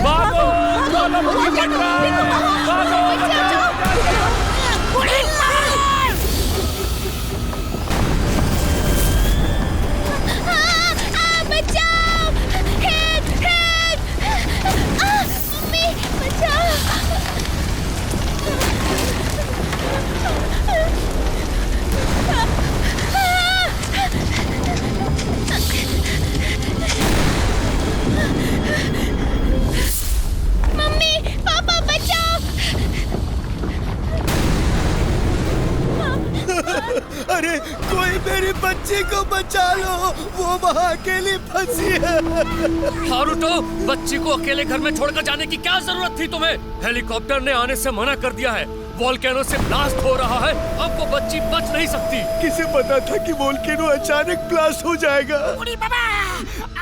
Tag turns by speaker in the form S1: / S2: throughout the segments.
S1: भागो, ज्वालामुखी फट रहा है, भागो।
S2: बचाओ! हेल्प! हेल्प! मम्मी बचाओ! मम्मी पापा बचाओ!
S3: अरे कोई मेरी बच्ची को बचा लो, वो वहाँ अकेली फंसी है।
S1: हारुतो, बच्ची को अकेले घर में छोड़कर जाने की क्या जरूरत थी तुम्हें? हेलीकॉप्टर ने आने से मना कर दिया है। वोल्केनो से ब्लास्ट हो रहा है, अब वो बच्ची बच नहीं सकती।
S3: किसे पता था कि वोल्केनो अचानक ब्लास्ट हो जाएगा?
S4: बुढ़ी बाबा,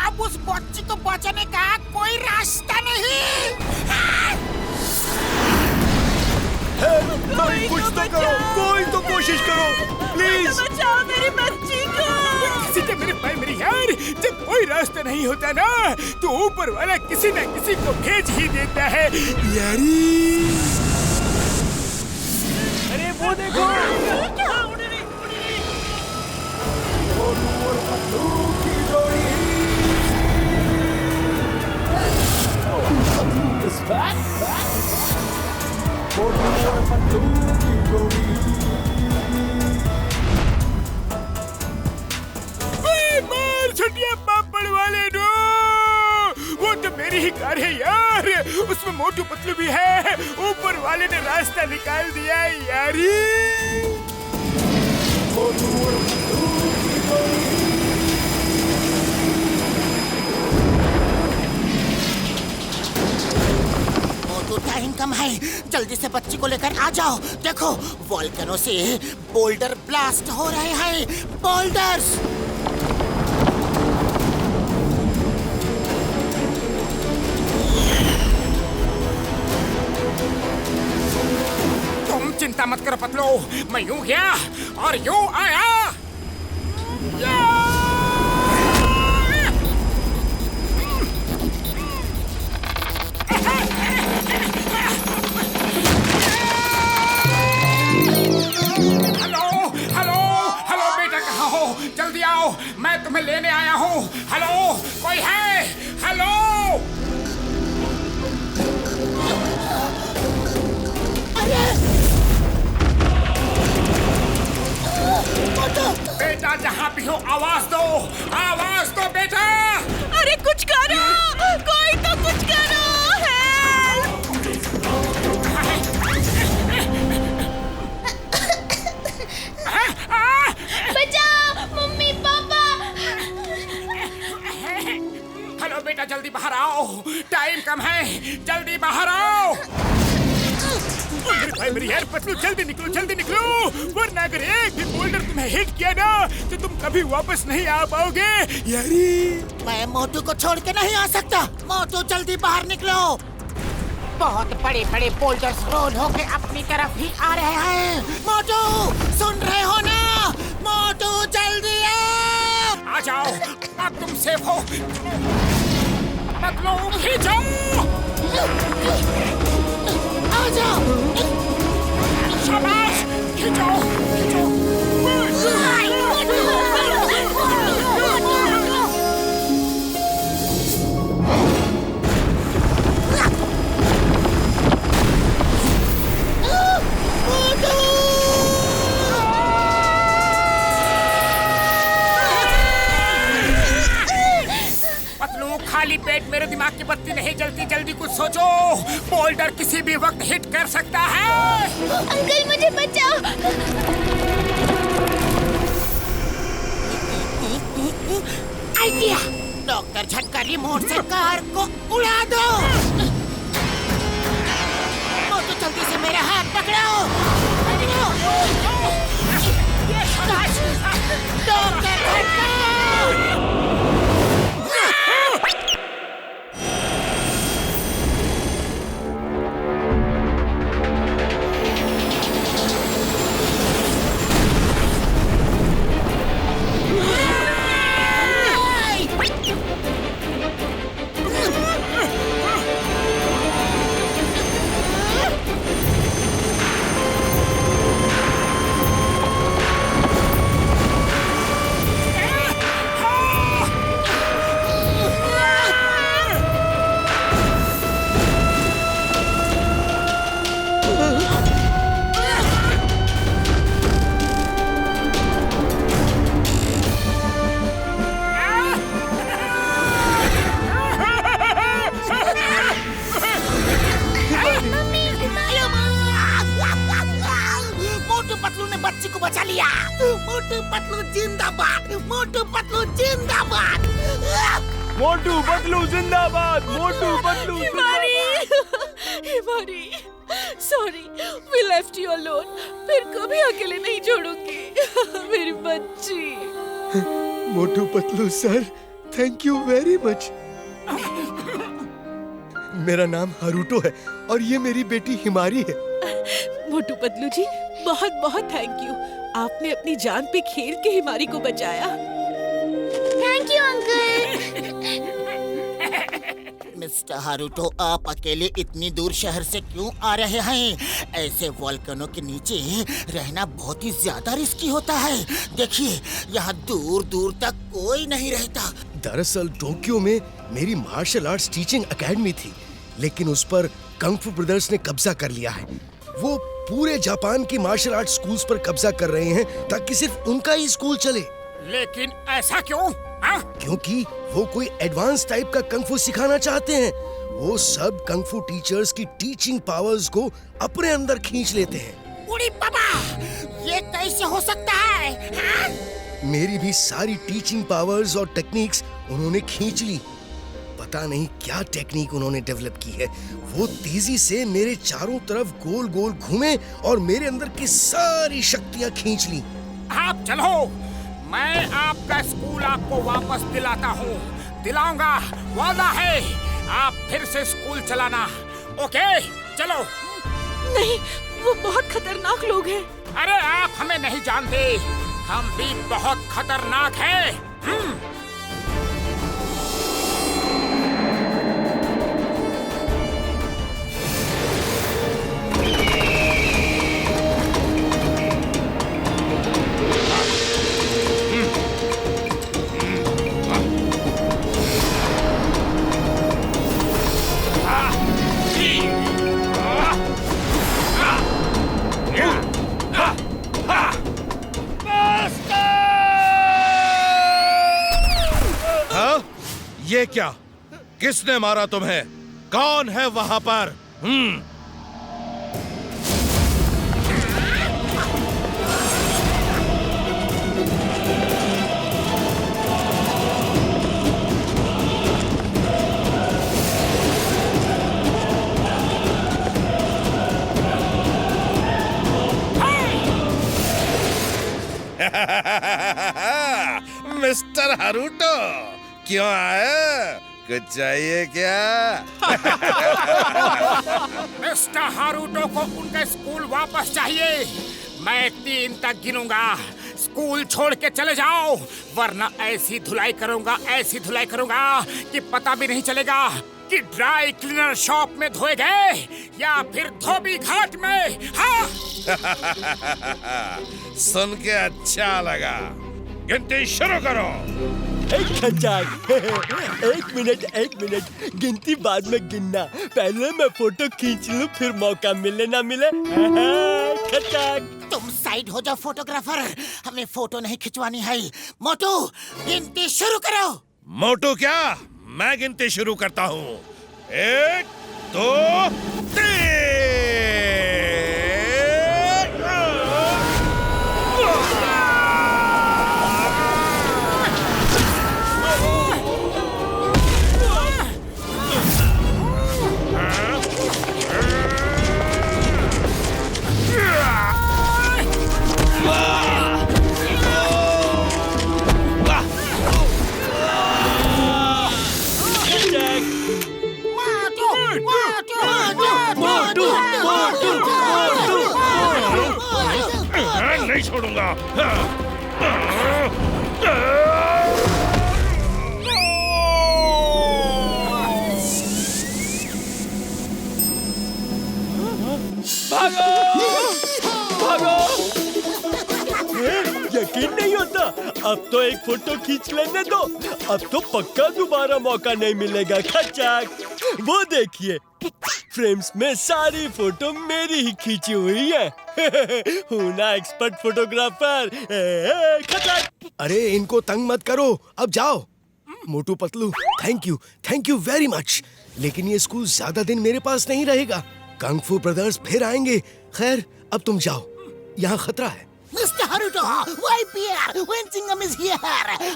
S4: अब उस बच्ची को बचाने का कोई रास्ता नहीं।
S3: कोई कुछ तो करो, कोई तो कोशिश करो, प्लीज।
S2: बचाओ मेरी बच्ची को!
S4: किसी के मेरे भाई मेरी यार, जब कोई रास्ता नहीं होता ना, तो ऊपर वाला किसी न किसी को भेज ही देता है यारी।
S1: अरे वो देखो,
S2: क्या?
S4: मार छटिया पापड़ वाले नो, वो तो मेरी ही कार है यार, उसमें मोटू पतलू भी है, ऊपर वाले ने रास्ता निकाल दिया यारी। मोटू टाइम कम है, जल्दी से बच्ची को लेकर आ जाओ। देखो वोल्केनो से बोल्डर ब्लास्ट हो रहे हैं, बोल्डर्स। तुम चिंता मत करो पतलू, मैं यूं गया और यूं आया। हेलो हेलो हेलो बेटा, कहाँ हो? जल्दी आओ, मैं तुम्हें लेने आया हूँ। हेलो, कोई है? हेलो। बेटा जहाँ भी हो आवाज दो बेटा।
S2: अरे कुछ करो, कोई तो कुछ करो! बचाओ मम्मी पापा!
S4: हेलो बेटा, जल्दी बाहर आओ, टाइम कम है, जल्दी बाहर आओ। मेरे भाई मेरी यार पतलू, जल्दी निकलो, वरना अगर एक भी बोल्डर तुम्हें हिट किया ना, तो तुम कभी वापस नहीं आ पाओगे यारी। मैं मोटू को छोड़ के नहीं आ सकता। मोटू जल्दी बाहर निकलो, बहुत बड़े बड़े बोल्डर्स रोल होके अपनी तरफ ही आ रहे हैं। मोटू सुन रहे हो ना? मोटू जल्दी आ जाओ, अब तुम सेफ हो। पतलू खींचो, आ जाओ, शाबाश, खींचो। खाली पेट मेरे दिमाग की बत्ती नहीं जलती, जल्दी कुछ सोचो। बोल्डर किसी भी वक्त हिट कर सकता है।
S2: अंकल मुझे बचाओ!
S4: आइडिया, डॉक्टर झटका रिमोट से कार को उड़ा दो। तो जल्दी से मेरा हाथ पकड़ो। डॉक्टर झटका!
S2: जिंदाबाद, मोटू पतलू जिंदाबाद।
S3: मोटू पतलू जिंदाबाद, मोटू पतलू
S2: हिमारी, हिमारी, sorry, we left you alone। फिर कभी अकेले नहीं छोड़ूंगी मेरी बच्ची।
S3: Motu Patlu sir, thank you very much. मेरा नाम हारूटो है और ये मेरी बेटी हिमारी है।
S2: मोटू पतलू जी, बहुत बहुत थैंक यू। आपने अपनी जान पे खेल के हिमारी को बचाया।
S5: Thank you uncle.
S6: Mister Haruto, आप अकेले इतनी दूर शहर से क्यों आ रहे हैं? ऐसे वोल्केनो के नीचे रहना बहुत ही ज्यादा रिस्की होता है। देखिए, यहाँ दूर दूर तक कोई नहीं रहता।
S3: दरअसल टोक्यो में मेरी मार्शल आर्ट्स टीचिंग एकेडमी थी, लेकिन उस पर कंग फू ब्रदर्स ने कब्जा कर लिया है। वो पूरे जापान की मार्शल आर्ट्स स्कूल्स पर कब्जा कर रहे हैं ताकि सिर्फ उनका ही स्कूल चले।
S4: लेकिन ऐसा क्यों? हाँ?
S3: क्योंकि वो कोई एडवांस टाइप का कंग फू सिखाना चाहते हैं। वो सब कंग फू टीचर्स की टीचिंग पावर्स को अपने अंदर खींच लेते हैं।
S6: उड़ी बाबा, ये कैसे हो सकता है? हाँ?
S3: मेरी भी सारी टीचिंग पावर्स और टेक्निक्स उन्होंने खींच ली। पता नहीं क्या टेक्निक उन्होंने डेवलप की है। वो तेजी से मेरे चारों तरफ गोल गोल घूमे और मेरे अंदर की सारी शक्तियां खींच ली।
S4: आप चलो, मैं आपका स्कूल आपको वापस दिलाता हूँ, दिलाऊंगा, वादा है। आप फिर से स्कूल चलाना, ओके? चलो।
S2: नहीं, वो बहुत खतरनाक लोग हैं।
S4: अरे आप हमें नहीं जानते, हम भी बहुत खतरनाक हैं।
S7: ये क्या? किसने मारा तुम्हें? कौन है वहां पर? मिस्टर हारूटो, क्यों आए? कुछ चाहिए क्या?
S4: मिस्टर हारूटो को उनका स्कूल वापस चाहिए। मैं 3 तक गिनूंगा, स्कूल छोड़ के चले जाओ, वरना ऐसी धुलाई करूंगा, ऐसी धुलाई करूंगा कि पता भी नहीं चलेगा कि ड्राई क्लीनर शॉप में धोए गए या फिर धोबी घाट में। हाँ?
S7: सुन के अच्छा लगा। गिनती शुरू करो।
S3: एक मिनट, गिनती बाद में गिनना। पहले मैं फोटो खींच लूं, फिर मौका मिले ना मिले।
S6: तुम साइड हो जाओ फोटोग्राफर, हमें फोटो नहीं खिंचवानी है। मोटू, गिनती शुरू करो।
S7: मोटू क्या? मैं गिनती शुरू करता हूँ। 1, 2, 3। नहीं छोड़ूंगा।
S3: भागो! भागो! यकीन नहीं होता। अब तो एक फोटो खींच लेने दो, अब तो पक्का दोबारा मौका नहीं मिलेगा। खचाक, वो देखिए, फ्रेम्स में सारी फोटो मेरी ही खींची हुई है। हूँ ना एक्सपर्ट फोटोग्राफर। खचाक। अरे इनको तंग मत करो, अब जाओ। Motu Patlu, thank you very much. लेकिन ये स्कूल ज्यादा दिन मेरे पास नहीं रहेगा। कंग फू ब्रदर्स फिर आएंगे। खैर, अब तुम जाओ, यहाँ खतरा है।
S6: Mister Haruto, YPR, when Chingam is here.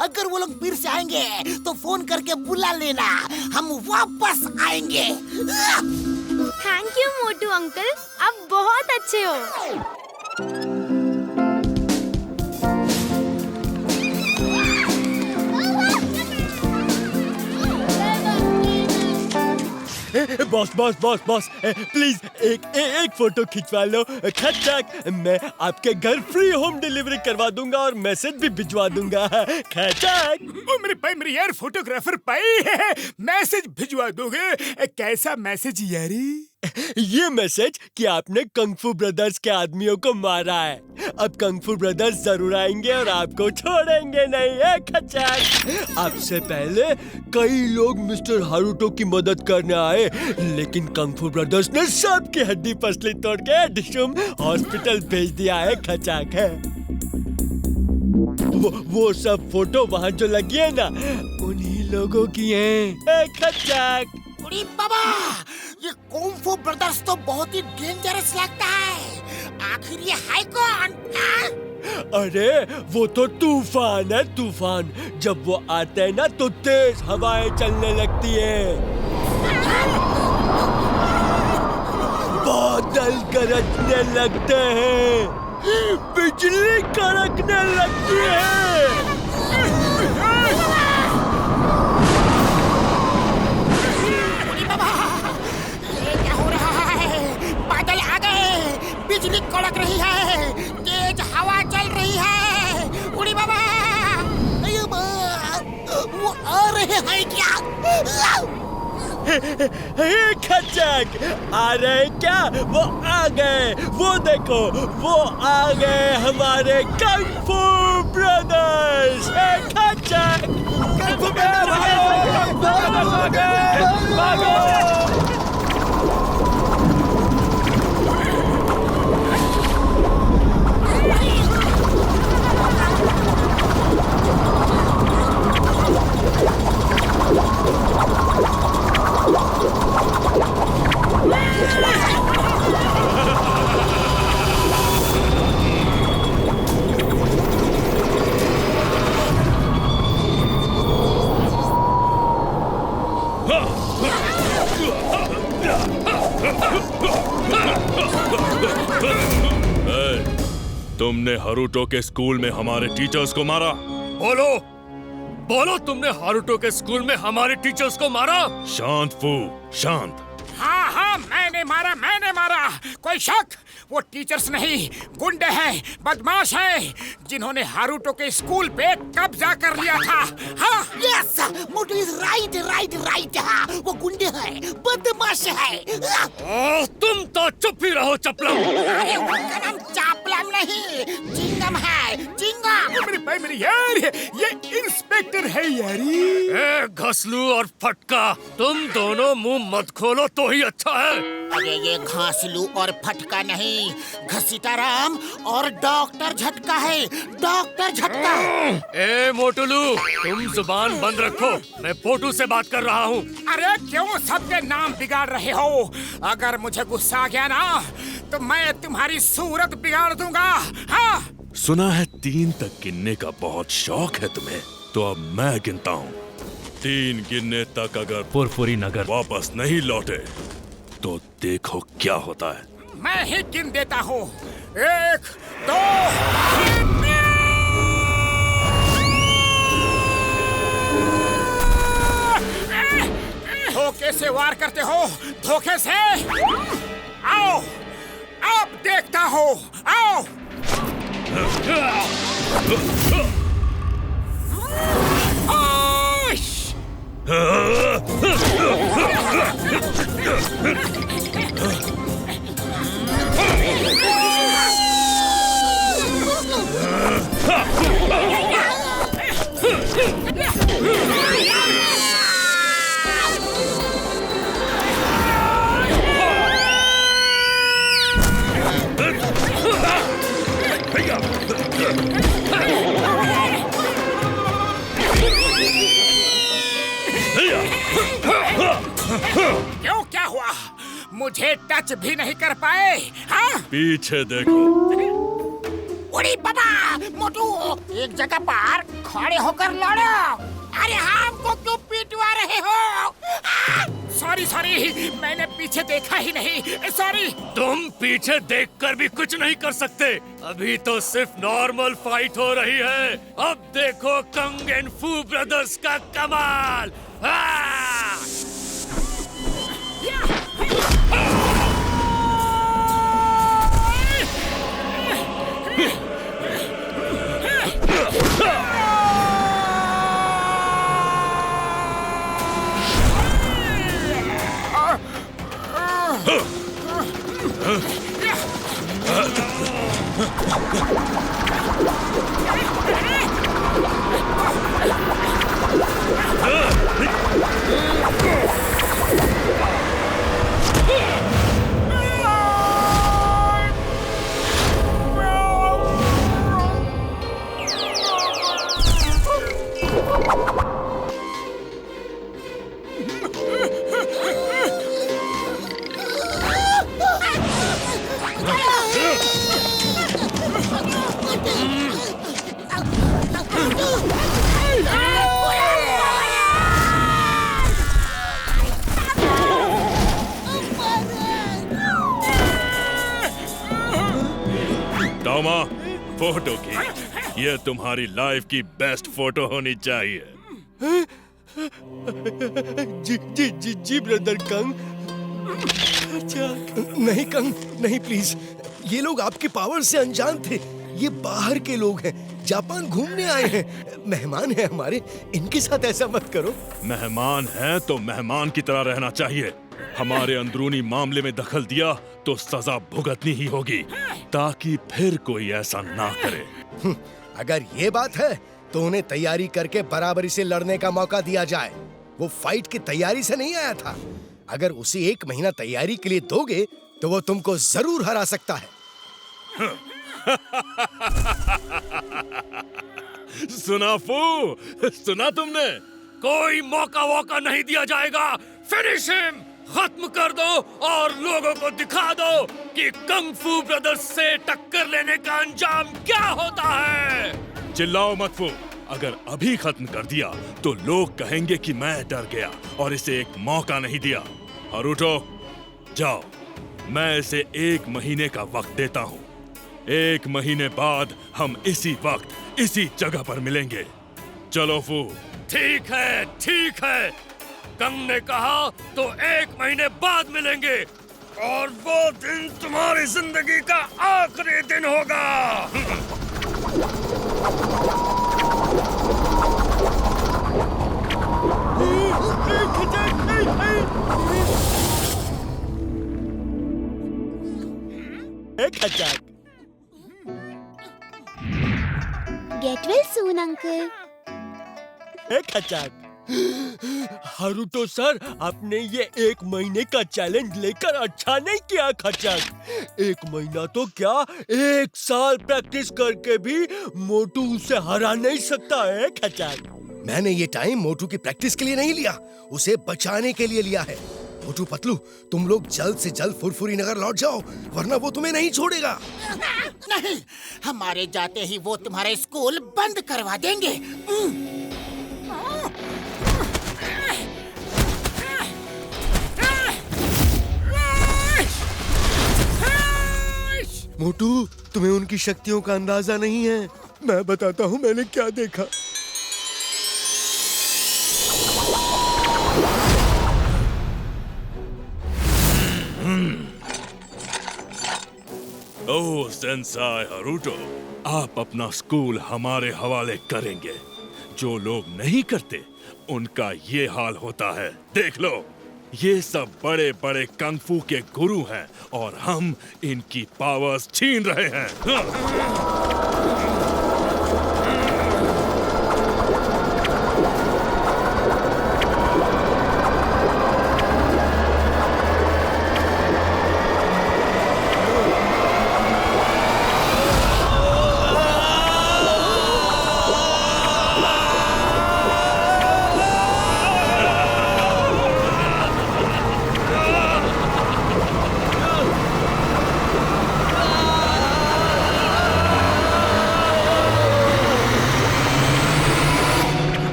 S6: अगर वो लोग फिर से आएंगे तो फोन करके बुला लेना, हम वापस आएंगे।
S5: थैंक यू मोटू अंकल, आप बहुत अच्छे हो।
S3: Boss boss boss boss, please एक फोटो खिंचवा लो। खचाक, मैं आपके घर फ्री होम डिलीवरी करवा दूंगा और मैसेज भी भिजवा दूंगा। खचाक।
S4: ओ मेरे भाई, मेरे यार फोटोग्राफर भाई, मैसेज भिजवा दोगे? कैसा मैसेज यारी?
S3: ये मैसेज कि आपने कंग-फू ब्रदर्स के आदमियों को मारा है। अब कंग-फू ब्रदर्स जरूर आएंगे और आपको छोड़ेंगे नहीं है खचाक। आपसे पहले कई लोग मिस्टर हारुतो की मदद करने आए, लेकिन कंग-फू ब्रदर्स ने सबकी हड्डी पसली तोड़ के डिशुम हॉस्पिटल भेज दिया है खचाक है। वो सब फोटो वहाँ जो लगी है ना, उन्हीं लोगों की है खचाक।
S6: अरे बाबा, ये कुंग-फू ब्रदर्स तो बहुत ही डेंजरस लगता है। आखिर ये है कौन?
S3: अरे वो तो तूफान है, तूफान। जब वो आते हैं ना तो तेज हवाएं चलने लगती है, बादल गरजने लगते हैं, बिजली कड़कने लगती है।
S6: बिजली कड़क रही है, तेज हवा चल रही है। उड़ी बाबा, वो आ रहे हैं क्या?
S3: खचाक, आ रहे क्या? वो आ गए, वो देखो, वो आ गए हमारे कंग-फू ब्रदर्स। खचाक, कंग-फू
S1: तुमने हारुतो के स्कूल में हमारे टीचर्स को मारा? बोलो, बोलो, तुमने हारुतो के स्कूल में हमारे टीचर्स को मारा? शांत फू, शांत।
S4: हाँ हाँ, मैंने मारा, मैंने मारा। कोई शक? वो टीचर्स नहीं, गुंडे हैं, बदमाश हैं, जिन्होंने हारुतो के स्कूल पे कब्जा कर लिया था। हाँ,
S6: yes, Motu is right right right. हाँ, वो गुंडे हैं, बदमाश है।
S1: तुम तो चुप ही रहो चपलम।
S6: अरे उनका नाम चापलम नहीं, चिंगम है, चिंगम।
S4: मेरे भाई, मेरे यार, ये इंस्पेक्टर है यारी।
S1: ए घसलू और फटका, तुम दोनों मुंह मत खोलो तो ही अच्छा है।
S6: अरे ये घासलू और फटका नहीं, घसीटाराम और डॉक्टर झटका है, डॉक्टर झटका।
S1: ए मोटुलू, तुम जुबान बंद रखो, मैं पोटू से बात कर रहा हूँ।
S4: अरे क्यों सबके नाम बिगाड़ रहे हो? अगर मुझे गुस्सा आ गया ना तो मैं तुम्हारी सूरत बिगाड़ दूंगा। हाँ,
S1: सुना है 3 तक गिनने का बहुत शौक है तुम्हें, तो अब मैं गिनता हूँ। 3 गिनने तक अगर फुरफुरी नगर वापस नहीं लौटे तो देखो क्या होता है।
S4: मैं ही गिन देता हूँ। 1, 2, 3। धोखे से वार करते हो, धोखे से। आओ, अब देखता हूँ, आओ। क्यों, क्या हुआ? मुझे टच भी नहीं कर पाए? हाँ?
S1: पीछे देखो।
S6: उड़ी बाबा। मोटू एक जगह पर खड़े होकर लड़ो। अरे हमको क्यों पिटवा रहे हो?
S4: सॉरी सॉरी, मैंने पीछे देखा ही नहीं, सॉरी।
S1: तुम पीछे देखकर भी कुछ नहीं कर सकते। अभी तो सिर्फ नॉर्मल फाइट हो रही है। अब देखो कंग एंड फू ब्रदर्स का कमाल। टॉमा, फोटो की। ये तुम्हारी लाइफ की बेस्ट फोटो होनी चाहिए।
S3: जी ब्रदर कंग। नहीं कंग, नहीं प्लीज। ये लोग आपके पावर से अनजान थे। ये बाहर के लोग हैं, जापान घूमने आए हैं, मेहमान हैं हमारे। इनके साथ ऐसा मत करो।
S1: मेहमान हैं तो मेहमान की तरह रहना चाहिए। हमारे अंदरूनी मामले में दखल दिया तो सजा भुगतनी ही होगी, ताकि फिर कोई ऐसा ना करे।
S3: अगर ये बात है तो उन्हें तैयारी करके बराबरी से लड़ने का मौका दिया जाए। वो फाइट की तैयारी से नहीं आया था। अगर उसे 1 महीना तैयारी के लिए दोगे तो वो तुमको जरूर हरा सकता है।
S1: सुना फू, सुना तुमने? कोई मौका वोका नहीं दिया जाएगा। फिनिश हिम, खत्म कर दो और लोगों को दिखा दो कि कंग फू ब्रदर्स से टक्कर लेने का अंजाम क्या होता है। चिल्लाओ मत फू। अगर अभी खत्म कर दिया तो लोग कहेंगे कि मैं डर गया और इसे एक मौका नहीं दिया। हरुटो, जाओ, मैं इसे 1 महीने का वक्त देता हूँ। 1 महीने बाद हम इसी वक्त इसी जगह पर मिलेंगे। चलो फू। ठीक है, ठीक है। कंग ने कहा तो 1 महीने बाद मिलेंगे और वो दिन तुम्हारी जिंदगी का आखिरी दिन होगा।
S5: Get well soon, uncle.
S3: Haruto sir, आपने ये 1 महीने का चैलेंज लेकर अच्छा नहीं किया खचक। 1 महीना तो क्या, 1 साल प्रैक्टिस करके भी मोटू उसे हरा नहीं सकता है खचक। मैंने ये टाइम मोटू की प्रैक्टिस के लिए नहीं लिया, उसे बचाने के लिए लिया है। मोटू पतलू, तुम लोग जल्द से जल्द फुरफुरी नगर लौट जाओ, वरना वो तुम्हें नहीं छोड़ेगा।
S6: नहीं, हमारे जाते ही वो तुम्हारे स्कूल बंद करवा देंगे।
S3: मोटू, तुम्हें उनकी शक्तियों का अंदाजा नहीं है। मैं बताता हूँ मैंने क्या देखा।
S1: ओह सेंसाई हरुटो, आप अपना स्कूल हमारे हवाले करेंगे। जो लोग नहीं करते उनका ये हाल होता है। देख लो, ये सब बड़े बड़े कंग फू के गुरु हैं और हम इनकी पावर्स छीन रहे हैं।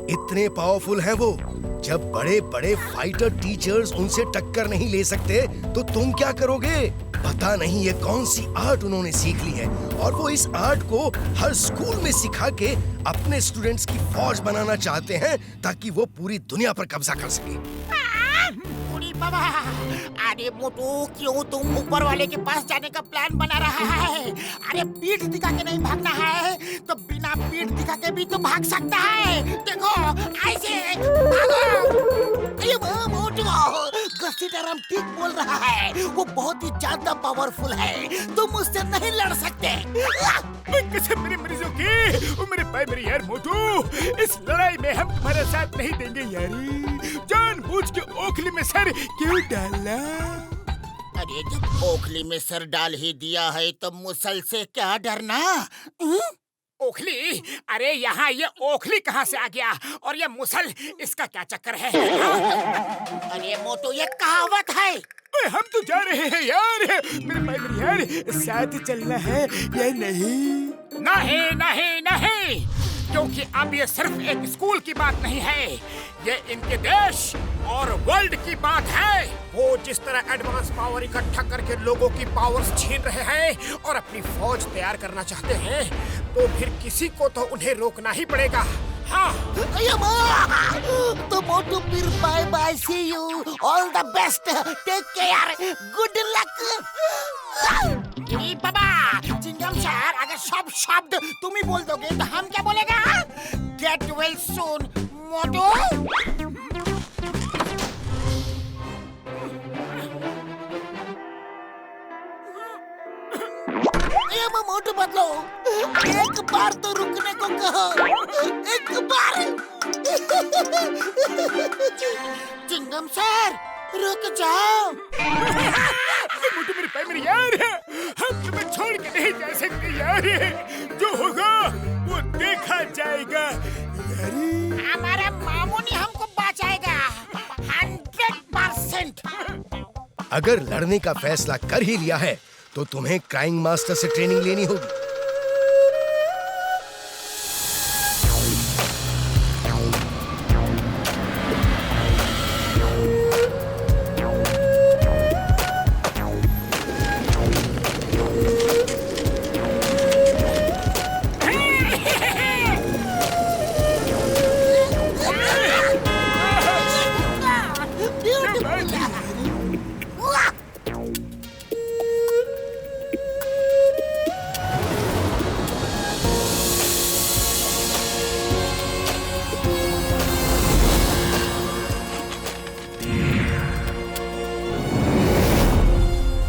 S8: इतने पावरफुल हैं वो। जब बड़े बड़े फाइटर टीचर्स उनसे टक्कर नहीं ले सकते तो तुम क्या करोगे? पता नहीं ये कौन सी आर्ट उन्होंने सीख ली है और वो इस आर्ट को हर स्कूल में सिखा के अपने स्टूडेंट्स की फौज बनाना चाहते हैं ताकि वो पूरी दुनिया पर कब्जा कर सके।
S6: बाबा, अरे मोटू, क्यों तुम ऊपर वाले के पास जाने का प्लान बना रहा है? अरे पीठ दिखा के नहीं भागना है तो बिना पीठ दिखा के भी तो भाग सकता है। देखो ऐसे भागो। अरे वाह मोटू, घसीटाराम ठीक बोल रहा है। वो बहुत ही ज्यादा पावरफुल है, तुम उससे नहीं लड़ सकते।
S4: कसम मेरे मरीजों की, ओ मेरे भाई मेरी यार मोटू, इस लड़ाई में हम तुम्हारा साथ नहीं देंगे यारी। जानबूझ के ओखली में सर क्यों डाला?
S6: अरे जब ओखली में सर डाल ही दिया है तो मुसल से क्या डरना?
S4: ओखली? अरे यहाँ ये ओखली कहाँ से आ गया और ये मुसल, इसका क्या चक्कर है?
S6: अरे मोटू, ये कहावत है।
S4: हम तो जा रहे हैं यार, मेरे भाई मेरी यार, साथ चलना है या नहीं? नहीं नहीं नहीं, क्योंकि अब ये सिर्फ एक स्कूल की बात नहीं है, ये इनके देश और वर्ल्ड की बात है। वो जिस तरह एडवांस पावर इकट्ठा करके लोगों की पावर्स छीन रहे हैं और अपनी फौज तैयार करना चाहते हैं, तो फिर किसी को तो उन्हें रोकना ही पड़ेगा। हाँ।
S6: तो मोटू फिर bye bye, see you, all the best, take care, good luck. बाबा, चिंगम सर, अगर सब शब्द तुम ही बोल दोगे तो हम क्या बोलेगा? गेट वेल सून मोटू। मोटू बदलो, एक बार तो रुकने को कहो, एक बार। चिंगम सर, रुक जाओ।
S4: मोटू मेरे भाई मेरे यार, हम तुम्हें छोड़ के नहीं जा सकते यार, जो होगा वो देखा जाएगा यारी।
S6: हमारा मामू ने हमको बचाएगा 100%।
S8: अगर लड़ने का फैसला कर ही लिया है तो तुम्हें क्राइंग मास्टर से ट्रेनिंग लेनी होगी।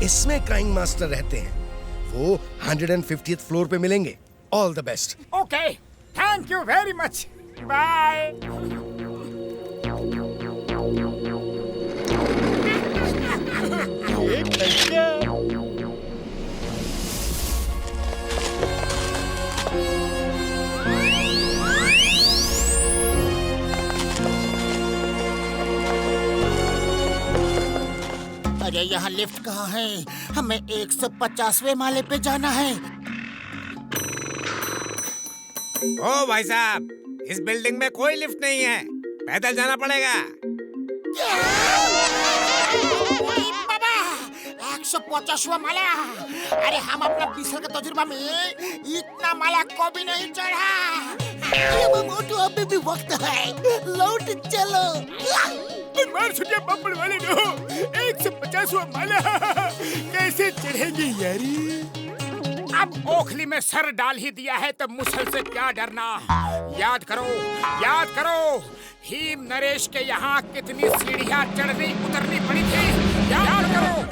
S8: इसमें क्राइंग मास्टर रहते हैं, वो 150th फ्लोर पे मिलेंगे। All the best.
S4: Okay, thank you very much, bye.
S6: अरे यहाँ लिफ्ट कहाँ है? हमें 150वें माले पे जाना है।
S9: ओ भाई साहब, इस बिल्डिंग में कोई लिफ्ट नहीं है, पैदल जाना पड़ेगा।
S6: बाबा, 150वां माला। अरे हम अपना 20 साल का तजुर्बा में इतना माला को भी नहीं चढ़ा। मोटू, अभी भी वक्त है, लौट चलो।
S4: मार छुटिया बम्बड़ वाले नो, 150वां माला कैसे चढ़ेगी यारी? अब ओखली में सर डाल ही दिया है तो मुसल से क्या डरना? याद करो, याद करो, भीम नरेश के यहाँ कितनी सीढ़ियाँ चढ़नी उतरनी पड़ी थी, याद करो।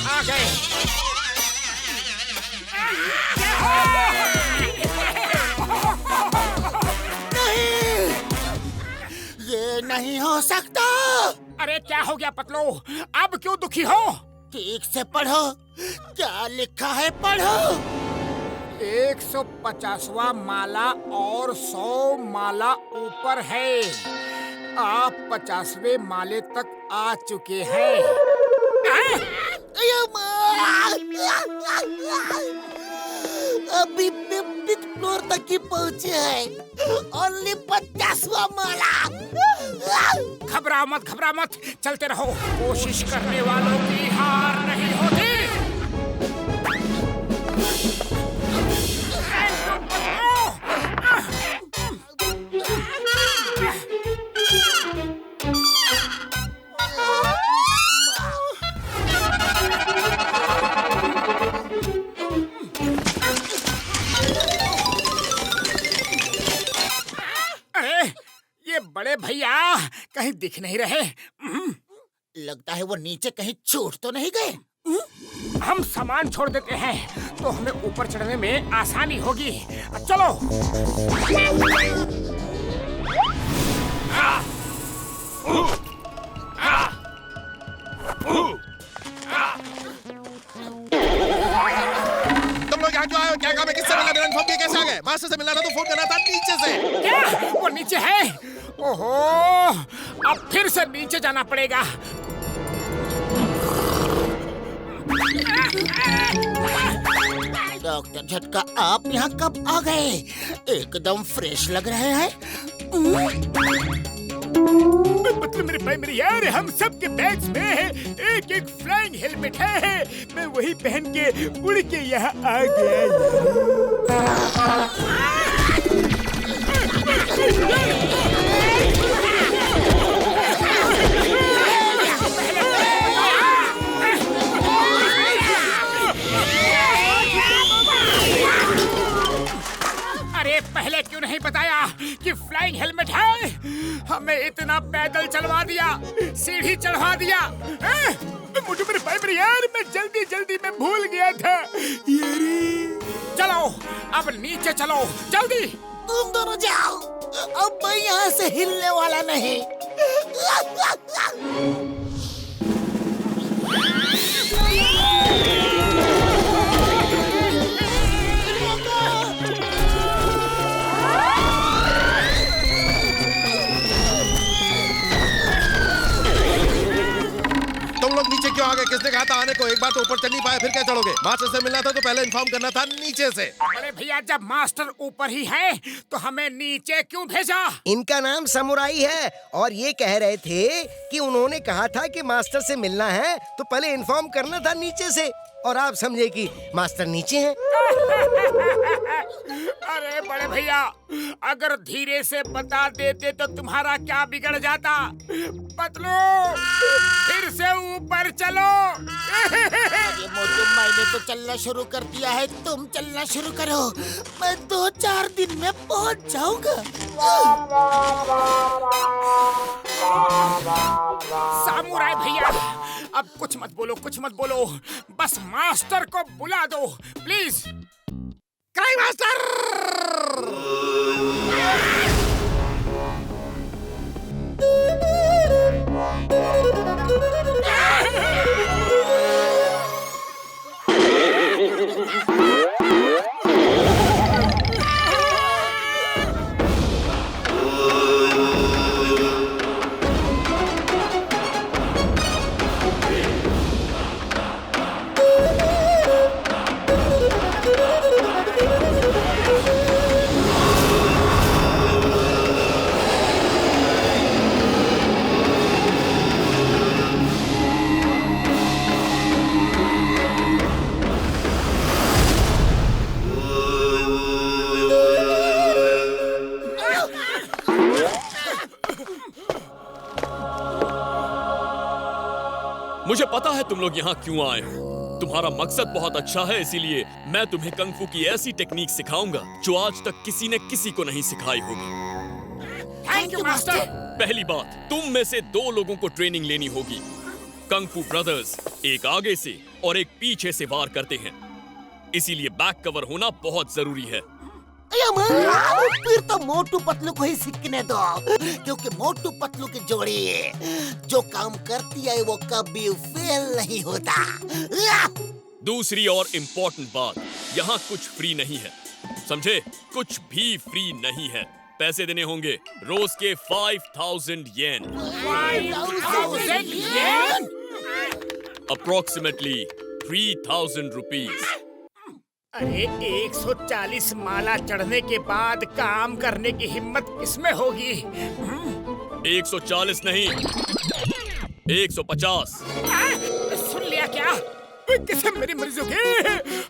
S4: आ गए।
S6: नहीं, ये नहीं हो सकता।
S4: अरे क्या हो गया पतलो, अब क्यों दुखी हो?
S6: ठीक से पढ़ो, क्या लिखा है पढ़ो।
S4: 150वां माला और 100 माला ऊपर है। आप 50वें माले तक आ चुके हैं।
S6: अभी 50th फ्लोर तक ही पहुँचे हैं। ओनली 50वां माला।
S4: घबरा मत, चलते रहो। कोशिश करने वालों की हार नहीं होती। ये बड़े भैया कहीं दिख नहीं रहे।
S6: लगता है वो नीचे कहीं छूट तो नहीं गए।
S4: हम सामान छोड़ देते हैं तो हमें ऊपर चढ़ने में आसानी होगी। चलो।
S7: तुम लोग यहाँ क्यों आए हो? क्या काम है? किससे मिलना? बिना इन्फॉर्म किए कैसे आ गए? मास्टर से मिलना था तो फोन करना था नीचे से।
S4: क्या? वो नीचे है? ओहो, अब फिर से नीचे जाना पड़ेगा।
S6: डॉक्टर झटका, आप यहाँ कब आ गए? एकदम फ्रेश लग रहे हैं।
S4: मतलब मेरे भाई मेरे यार, हम सब के बैग्स में एक फ्लाइंग हेलमेट है। मैं वही पहन के उड़ के यहाँ आ गया। अरे पहले क्यों नहीं बताया कि फ्लाइंग हेलमेट है? हमें इतना पैदल चलवा दिया, सीढ़ी चढ़वा दिया। मुझे मेरे भाई मेरे यार, मैं जल्दी में भूल गया था। चलो अब नीचे चलो, जल्दी।
S6: तुम दोनों जाओ, अब मैं यहाँ से हिलने वाला नहीं।
S7: तुम लोग नीचे क्यों आ गए? किसने कहा था आने को? एक बार तो ऊपर चढ़ नहीं पाए, फिर क्या चढ़ोगे? मास्टर से मिलना था तो पहले इन्फॉर्म करना था नीचे से।
S4: अरे भैया, जब मास्टर ऊपर ही है तो हमें नीचे क्यों भेजा?
S8: इनका नाम समुराई है और ये कह रहे थे कि उन्होंने कहा था कि मास्टर से मिलना है तो पहले इन्फॉर्म करना था नीचे से, और आप समझे कि मास्टर नीचे हैं।
S4: अरे बड़े भैया, अगर धीरे से बता देते तो तुम्हारा क्या बिगड़ जाता? पतलू, फिर से ऊपर चलो।
S6: ये मोटू, मैंने तो चलना शुरू कर दिया है, तुम चलना शुरू करो। मैं 2-4 दिन में पहुंच जाऊंगा।
S4: सामुराई भैया, अब कुछ मत बोलो, बस मास्टर को बुला दो प्लीज।
S7: Crime master!
S1: मुझे पता है तुम लोग यहाँ क्यों आए हो। तुम्हारा मकसद बहुत अच्छा है, इसीलिए मैं तुम्हें कंग फू की ऐसी टेक्निक सिखाऊंगा जो आज तक किसी ने किसी को नहीं सिखाई होगी।
S4: Thank you master.
S1: पहली बात, तुम में से 2 लोगों को ट्रेनिंग लेनी होगी। कंग फू ब्रदर्स एक आगे से और एक पीछे से वार करते हैं, इसीलिए बैक कवर होना बहुत जरूरी है।
S6: फिर तो मोटू पतलू को ही सीखने दो, क्योंकि मोटू पतलू की जोड़ी जो काम करती है वो कभी फेल नहीं होता।
S1: दूसरी और इम्पोर्टेंट बात, यहाँ कुछ फ्री नहीं है, समझे? कुछ भी फ्री नहीं है। पैसे देने होंगे रोज के 5000 येन।
S4: 5000 येन?
S1: Approximately 3000 rupees.
S4: अरे 140 माला चढ़ने के बाद काम करने की हिम्मत किसमें होगी?
S1: 140 नहीं, 150।
S4: सुन लिया क्या? किसे मेरी मर्जी होगी?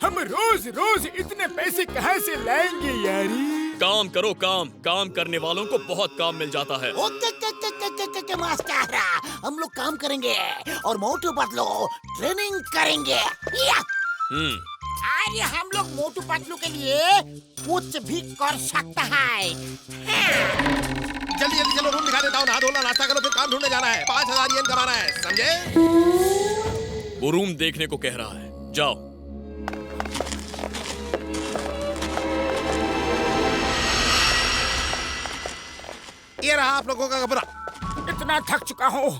S4: हम रोज रोज इतने पैसे कहाँ से लाएंगे यारी?
S1: काम करो, काम करने वालों को बहुत काम मिल जाता है।
S6: ओके मास्टर, हम लोग काम करेंगे और मोटू पतलू ट्रेनिंग करेंगे। अरे हम लोग मोटू पतलू के लिए कुछ भी कर सकता है।
S7: जल्दी जल्दी चलो, रूम दिखा देता हूँ। नहा धोना, नाश्ता करो, फिर काम ढूंढने जाना है। 5000 येन कमाना है, समझे?
S1: वो रूम देखने को कह रहा है, जाओ।
S7: ये रहा आप लोगों का कमरा।
S4: इतना थक चुका हूँ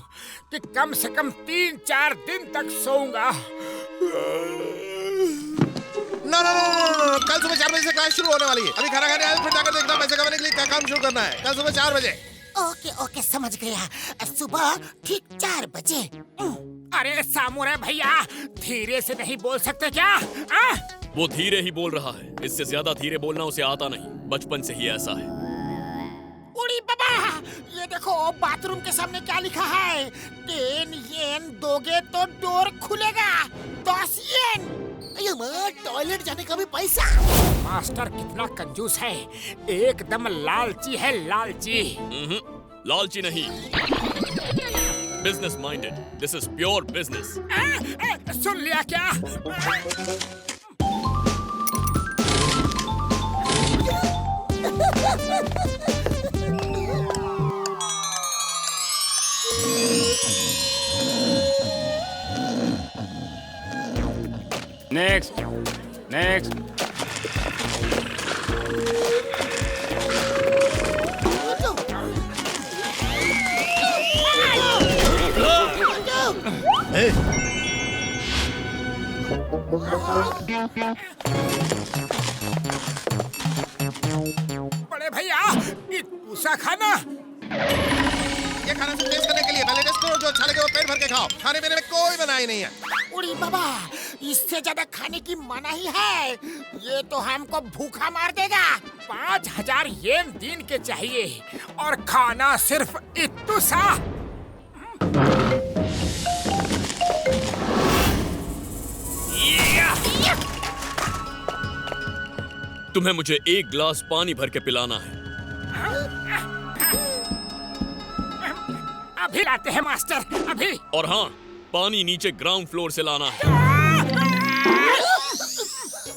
S4: कि कम से कम 3-4 दिन तक सोऊंगा।
S7: नो, कल सुबह 4 बजे से क्लास शुरू होने वाली है। अभी खाना खाने आए, फिर जाकर देखता हूँ पैसे कमाने के लिए क्या काम शुरू करना है। कल सुबह 4 बजे।
S6: ओके समझ गया। सुबह ठीक 4 बजे।
S4: अरे सामुराई भैया, धीरे से नहीं बोल सकते क्या?
S1: वो धीरे ही बोल रहा है, इससे ज्यादा धीरे बोलना उसे आता नहीं, बचपन से ही ऐसा है।
S6: उड़ी बाबा, ये देखो बाथरूम के सामने क्या लिखा है? 10 येन दोगे तो डोर खुलेगा। 10 येन। टॉयलेट जाने का भी पैसा।
S4: मास्टर कितना कंजूस है, एकदम लालची है, लालची।
S1: लालची नहीं, business minded. This is pure business.
S4: सुन लिया क्या?
S10: नेक्स्ट।
S4: बड़े भैया, ये पूसा खाना।
S7: ये खाना सिर्फ टेस्ट करने के लिए। पहले टेस्ट करो, जो अच्छा लगे वो पेट भर के खाओ। खाने पीने में कोई मनाही नहीं है।
S6: उड़ी बाबा, इससे ज्यादा खाने की मनाही है। ये तो हमको भूखा मार देगा।
S4: 5000 येन दिन के चाहिए और खाना सिर्फ इत्तू सा।
S1: तुम्हें मुझे 1 गिलास पानी भर के पिलाना है।
S4: अभी लाते हैं मास्टर, अभी।
S1: और हाँ, पानी नीचे ग्राउंड फ्लोर से लाना है।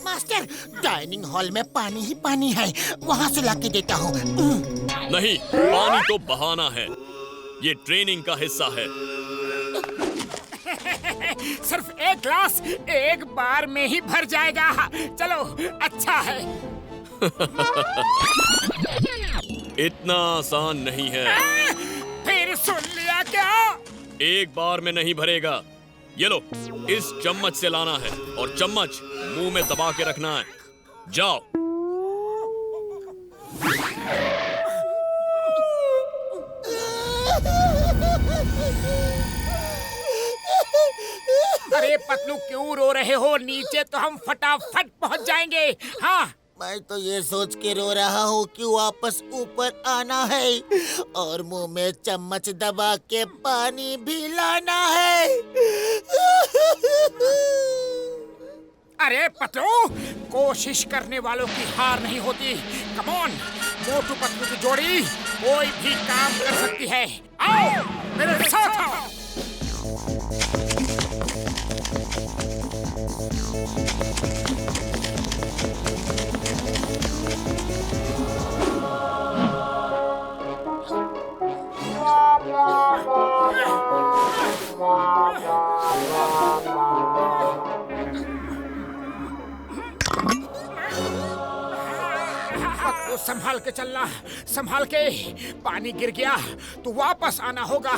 S6: मास्टर, डाइनिंग हॉल में पानी ही पानी है, वहाँ से लाके देता हूँ।
S1: नहीं, पानी तो बहाना है, ये ट्रेनिंग का हिस्सा है।
S4: सिर्फ 1 ग्लास 1 बार में ही भर जाएगा। चलो, अच्छा है।
S1: इतना आसान नहीं है।
S4: फिर सुन लिया क्या?
S1: 1 बार में नहीं भरेगा। ये लो, इस चम्मच से लाना है और चम्मच मुंह में दबा के रखना है। जाओ।
S4: अरे पतलू, क्यों रो रहे हो? नीचे तो हम फटाफट पहुंच जाएंगे। हाँ,
S6: मैं तो ये सोच के रो रहा हूँ कि वापस ऊपर आना है और मुंह में चम्मच दबा के पानी भी लाना है।
S4: अरे पतलू, कोशिश करने वालों की हार नहीं होती। कम ऑन, मोटू पतलू की जोड़ी कोई भी काम कर सकती है। आओ मेरे साथ आओ। संभाल के चलना, संभाल के। पानी गिर गया तो वापस आना होगा।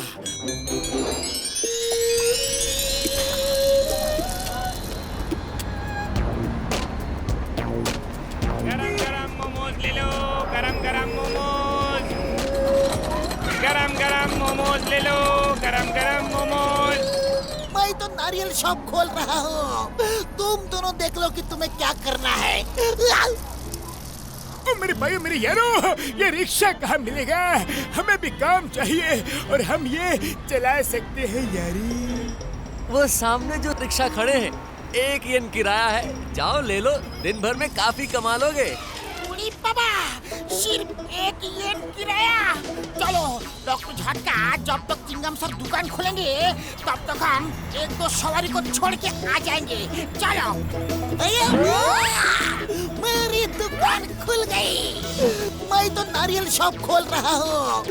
S9: गरम गरम मोमोज, गरम गरम मोमोज ले लो, गरम गरम मोमोज।
S6: मैं तो नारियल शॉप खोल रहा हूँ, तुम दोनों देख लो कि तुम्हें क्या करना है।
S4: ओ मेरे भाई मेरे यारो, ये रिक्शा कहाँ मिलेगा? हमें भी काम चाहिए और हम ये चला सकते हैं यारी।
S10: वो सामने जो रिक्शा खड़े हैं, 1 येन किराया है, जाओ ले लो, दिन भर में काफी कमा लोगे।
S6: उड़ी बाबा, सिर्फ 1 येन किराया। चलो डॉक्टर झटका, जब तक चिंगम सर दुकान खोलेंगे तब तक हम 1-2 सवारी को छोड़ के आ जाएंगे। चलो। मेरी दुकान खुल गई, मैं तो नारियल शॉप खोल रहा हूँ।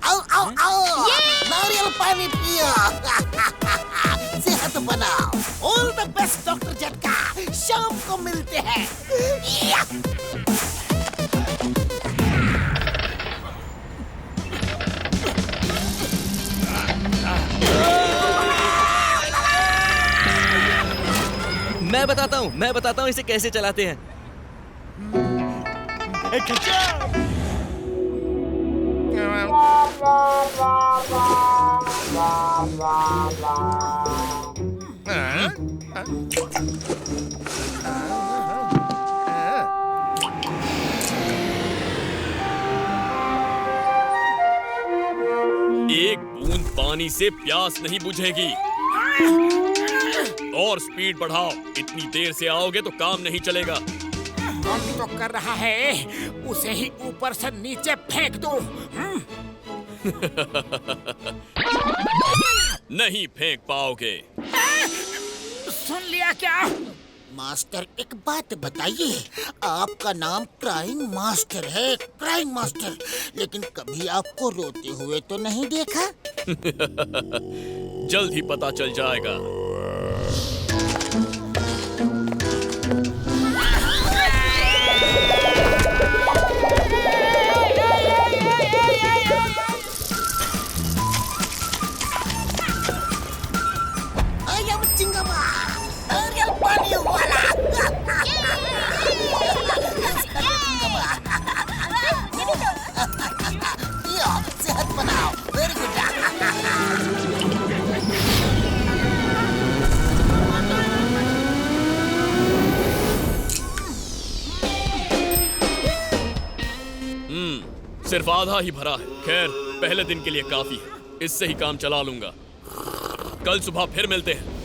S6: आओ आओ आओ, नारियल पानी पियो, सेहत बनाओ। ऑल द बेस्ट डॉक्टर झटका, शाम को मिलते हैं।
S10: मैं बताता हूँ इसे कैसे चलाते हैं।
S1: एक बूंद पानी से प्यास नहीं बुझेगी। और स्पीड बढ़ाओ, इतनी देर से आओगे तो काम नहीं चलेगा।
S4: कौन तो कर रहा है, उसे ही ऊपर से नीचे फेंक दो।
S1: नहीं फेंक पाओगे।
S4: सुन लिया क्या?
S6: मास्टर एक बात बताइए, आपका नाम क्राइंग मास्टर है, क्राइंग मास्टर, लेकिन कभी आपको रोते हुए तो नहीं देखा।
S1: जल्द ही पता चल जाएगा।
S6: सेहत बनाओ, वेरी गुड।
S1: सिर्फ आधा ही भरा है। खैर, पहले दिन के लिए काफी है, इससे ही काम चला लूंगा। कल सुबह फिर मिलते हैं।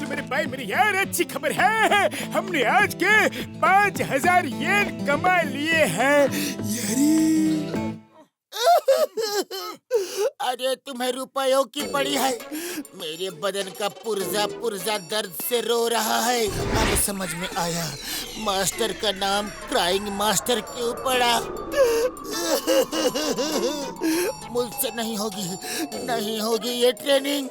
S4: मेरे भाई मेरी यार, अच्छी खबर है, हमने आज के 5000 येन कमा लिए हैं यारी।
S6: अरे तुम्हें रुपयों की पड़ी है, मेरे बदन का पुर्जा पुर्जा दर्द से रो रहा है। अब समझ में आया मास्टर का नाम क्राइंग मास्टर क्यों पड़ा। मुझसे नहीं होगी ये ट्रेनिंग।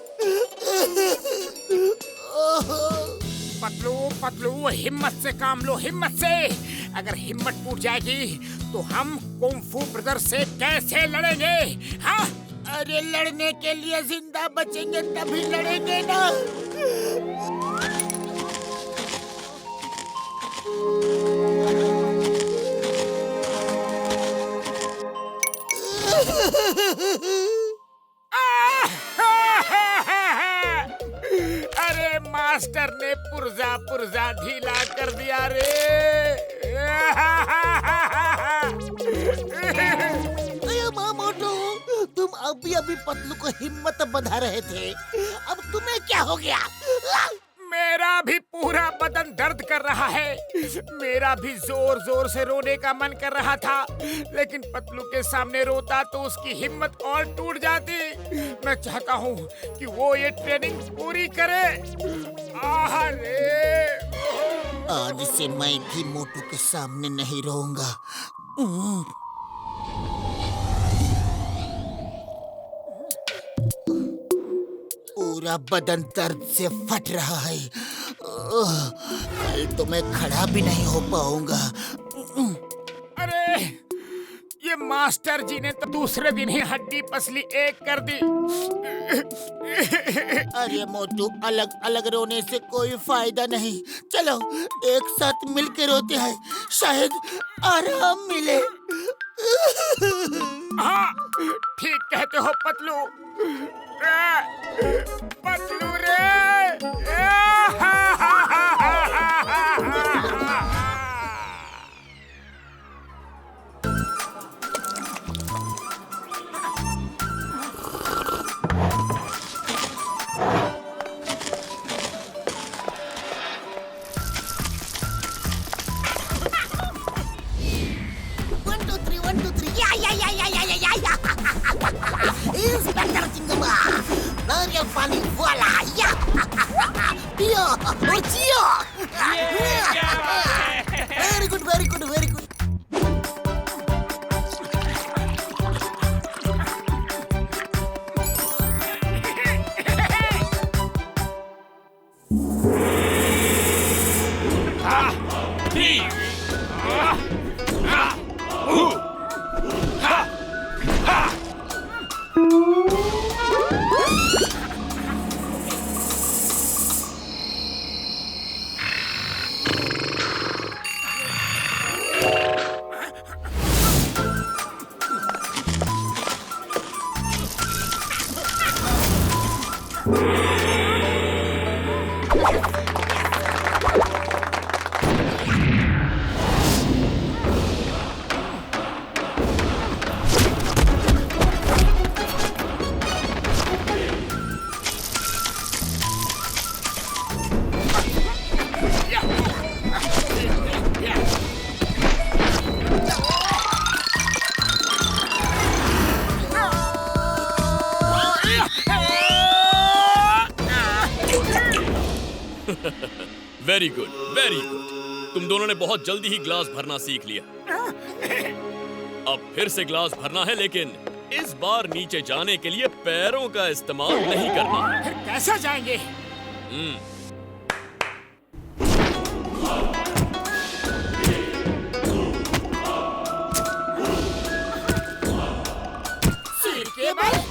S4: पतलू पतलू, हिम्मत से काम लो, हिम्मत से। अगर हिम्मत टूट जाएगी तो हम कुंफू ब्रदर से कैसे लड़ेंगे? हाँ,
S6: अरे लड़ने के लिए जिंदा बचेंगे तभी लड़ेंगे ना।
S4: अरे मास्टर ने पुर्जा पुर्जा ढीला कर दिया रे।
S6: मोटू, तुम अभी पतलू को हिम्मत बंधा रहे थे, अब तुम्हें क्या हो गया?
S4: मेरा भी पूरा बदन दर्द कर रहा है। मेरा भी जोर जोर से रोने का मन कर रहा था, लेकिन पतलू के सामने रोता तो उसकी हिम्मत और टूट जाती। मैं चाहता हूँ कि वो ये ट्रेनिंग पूरी करे।
S6: आज से मैं भी मोटू के सामने नहीं रोऊंगा। पूरा बदन दर्द से फट रहा है। कल तो मैं खड़ा भी नहीं हो पाऊंगा।
S4: अरे ये मास्टर जी ने तो दूसरे दिन ही हड्डी पसली एक कर दी।
S6: अरे मोटू, अलग अलग रोने से कोई फायदा नहीं। चलो एक साथ मिलकर रोते हैं, शायद आराम मिले।
S4: हाँ ठीक कहते हो पतलू। पतलू रे।
S6: Inspector Cingema, Mario Funny, voila, ya! Tio, Tio! Very good, very good, very good.
S1: Very good, very good. तुम दोनों ने बहुत जल्दी ही ग्लास भरना सीख लिया। अब फिर से ग्लास भरना है, लेकिन इस बार नीचे जाने के लिए पैरों का इस्तेमाल नहीं करना है।
S4: फिर कैसे जाएंगे?
S6: सिर के बल।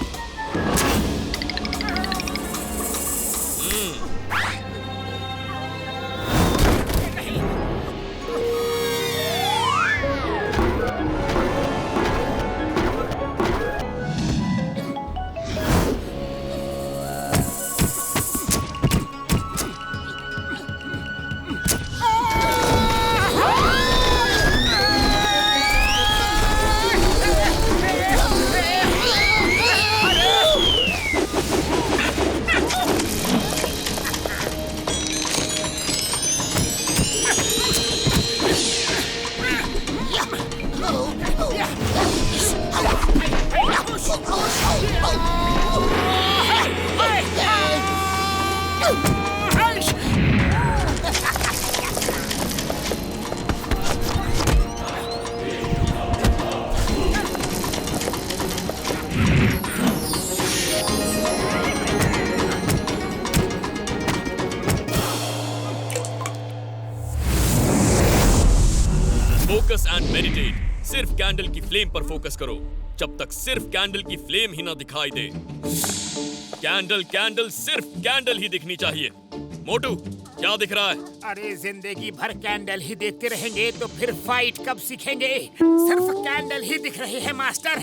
S1: Focus and meditate. सिर्फ कैंडल की फ्लेम पर फोकस करो जब तक सिर्फ कैंडल की फ्लेम ही ना दिखाई दे। कैंडल कैंडल सिर्फ कैंडल ही दिखनी चाहिए। मोटू, क्या दिख रहा है?
S4: अरे जिंदगी भर कैंडल ही देखते रहेंगे तो फिर फाइट कब सीखेंगे? सिर्फ कैंडल ही दिख रही है मास्टर,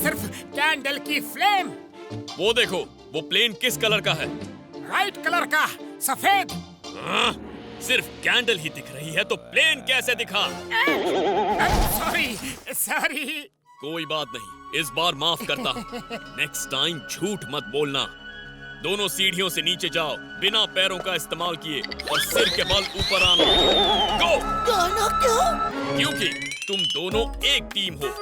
S4: सिर्फ कैंडल की फ्लेम।
S1: वो देखो, वो प्लेन किस कलर का है?
S4: व्हाइट कलर का, सफेद।
S1: सिर्फ कैंडल ही दिख रही है तो प्लेन कैसे दिखा?
S4: Sorry sorry.
S1: कोई बात नहीं, इस बार माफ करता हूँ। नेक्स्ट टाइम झूठ मत बोलना। दोनों सीढ़ियों से नीचे जाओ बिना पैरों का इस्तेमाल किए और सिर के बल ऊपर आना। गो!
S6: क्यों?
S1: क्योंकि तुम दोनों एक टीम हो।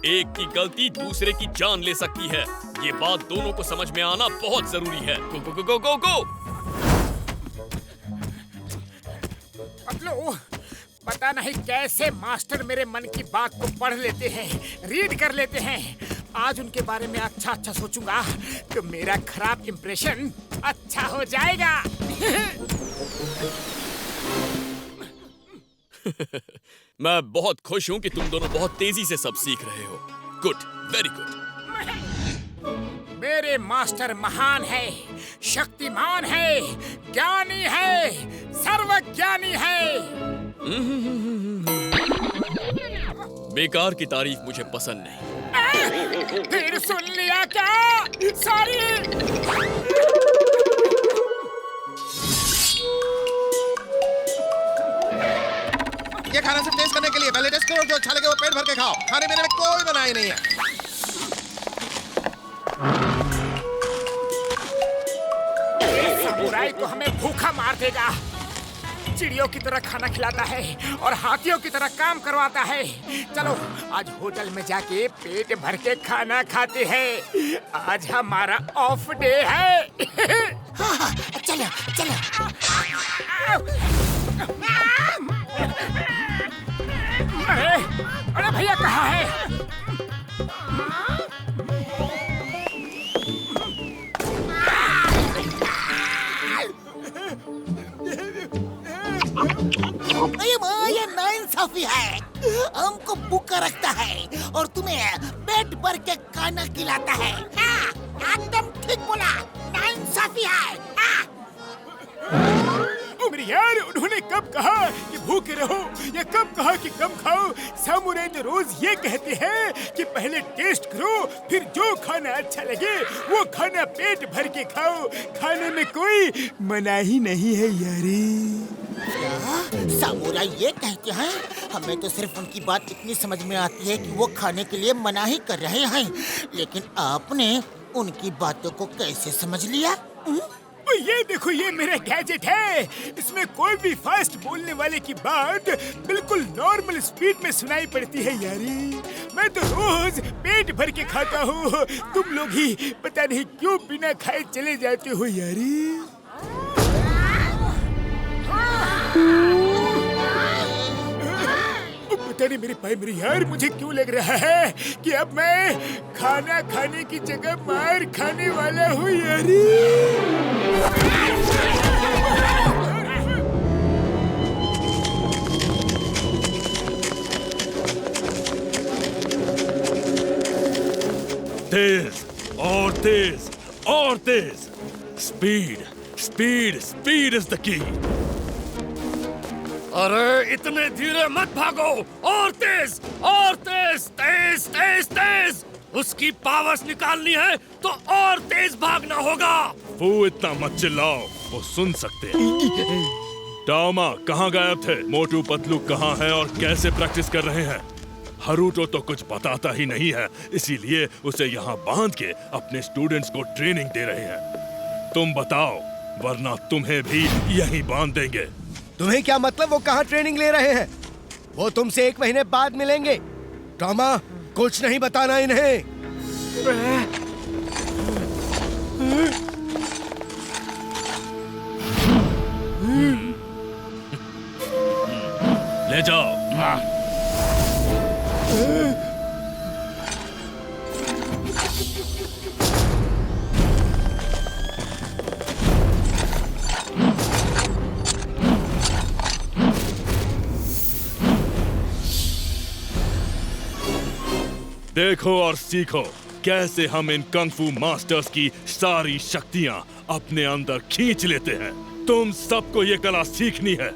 S1: एक की गलती दूसरे की जान ले सकती है। ये बात दोनों को समझ में आना बहुत जरूरी है। गो गो गो गो गो।
S4: पतलू, पता नहीं कैसे मास्टर मेरे मन की बात को पढ़ लेते हैं, रीड कर लेते हैं। आज उनके बारे में अच्छा अच्छा सोचूंगा तो मेरा खराब इंप्रेशन अच्छा हो जाएगा।
S11: मैं बहुत खुश हूँ कि तुम दोनों बहुत तेजी से सब सीख रहे हो। Good, very good.
S4: मेरे मास्टर महान है, शक्तिमान है, ज्ञानी है, सर्वज्ञानी है।
S11: बेकार की तारीफ मुझे पसंद नहीं।
S4: फिर सुन लिया क्या? सॉरी।
S7: ये खाना सिर्फ टेस्ट करने के लिए, पहले टेस्ट करो, जो अच्छा लगे वो पेट भर के खाओ। खाने पीने में कोई मनाही नहीं है।
S4: समुराई तो हमें भूखा मार देगा। चिड़ियों की तरह खाना खिलाता है और हाथियों की तरह काम करवाता है। चलो आज होटल में जाके पेट भर के खाना खाते हैं। आज हमारा ऑफ डे है।
S6: हाँ, चलो चलो।
S4: अरे भैया कहाँ है?
S6: ये नाइंसाफी है। हमको भूखा रखता है और तुम्हें पेट भर के खाना खिलाता है। एकदम ठीक बोला, नाइंसाफी है।
S4: मेरे यार, उन्होंने कब कहा कि भूखे रहो या कब कहा कि कम खाओ? सामुराई तो रोज ये कहते हैं कि पहले टेस्ट करो, फिर जो खाना अच्छा लगे वो खाना पेट भर के खाओ। खाने में कोई मनाही नहीं है यारी।
S6: सामुराई ये कहते हैं? हमें तो सिर्फ उनकी बात इतनी समझ में आती है कि वो खाने के लिए मनाही कर रहे हैं, लेकिन आपने उनकी बातों को कैसे समझ लिया?
S4: ये देखो, ये मेरा गैजेट है। इसमें कोई भी फास्ट बोलने वाले की बात बिल्कुल नॉर्मल स्पीड में सुनाई पड़ती है यारी। मैं तो रोज पेट भर के खाता हूँ। तुम लोग ही पता नहीं क्यों बिना खाए चले जाते हो यारी। पता नहीं मेरे भाई, मेरे यार, मुझे क्यों लग रहा है कि अब मैं खाना खाने की जगह मार खाने वाला हूँ यारी।
S1: तेज और तेज और तेज। Speed speed speed is the key.
S10: अरे इतने धीरे मत भागो, और तेज तेज तेज तेज। उसकी पावर्स निकालनी है तो और तेज भागना होगा।
S1: वो इतना मत चिल्लाओ, वो सुन सकते हैं। टामा कहाँ गायब थे? मोटू पतलू कहाँ है और कैसे प्रैक्टिस कर रहे हैं? हरूटो तो कुछ बताता ही नहीं है, इसीलिए उसे यहाँ बांध के अपने स्टूडेंट्स को ट्रेनिंग दे रहे हैं। तुम बताओ, वरना तुम्हें भी यहीं बांध देंगे।
S8: तुम्हें क्या मतलब वो कहाँ ट्रेनिंग ले रहे हैं? वो तुमसे 1 महीने बाद मिलेंगे। टॉमा, कुछ नहीं बताना इन्हें।
S1: ले जाओ। देखो और सीखो कैसे हम इन कंगफू मास्टर्स की सारी शक्तियां अपने अंदर खींच लेते हैं। तुम सबको ये कला सीखनी है